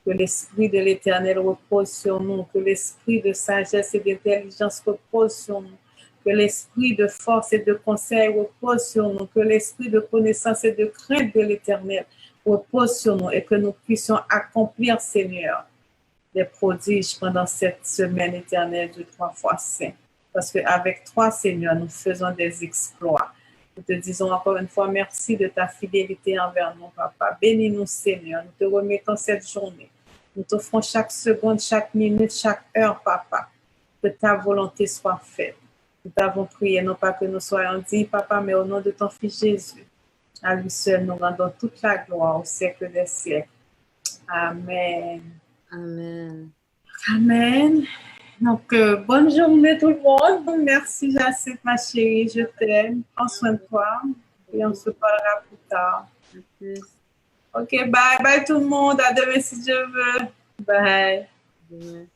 Que l'Esprit de l'Éternel repose sur nous, que l'Esprit de sagesse et d'intelligence repose sur nous, que l'Esprit de force et de conseil repose sur nous, que l'Esprit de connaissance et de crainte de l'Éternel repose sur nous et que nous puissions accomplir, Seigneur, des prodiges pendant cette semaine éternelle de 3 fois saint. Parce qu'avec toi, Seigneur, nous faisons des exploits. Nous te disons encore une fois merci de ta fidélité envers nous, Papa. Bénis-nous, Seigneur. Nous te remettons cette journée. Nous t'offrons chaque seconde, chaque minute, chaque heure, Papa. Que ta volonté soit faite. Nous t'avons prié, non pas que nous soyons dignes, Papa, mais au nom de ton Fils Jésus. À lui seul, nous rendons toute la gloire au siècle des siècles. Amen. Amen. Amen. Donc, bonne journée tout le monde. Merci Jacinthe, ma chérie. Je t'aime. Prends soin de toi. Et on se parlera plus tard. Ok, bye. Bye tout le monde. À demain si Dieu veut. Bye. Demain.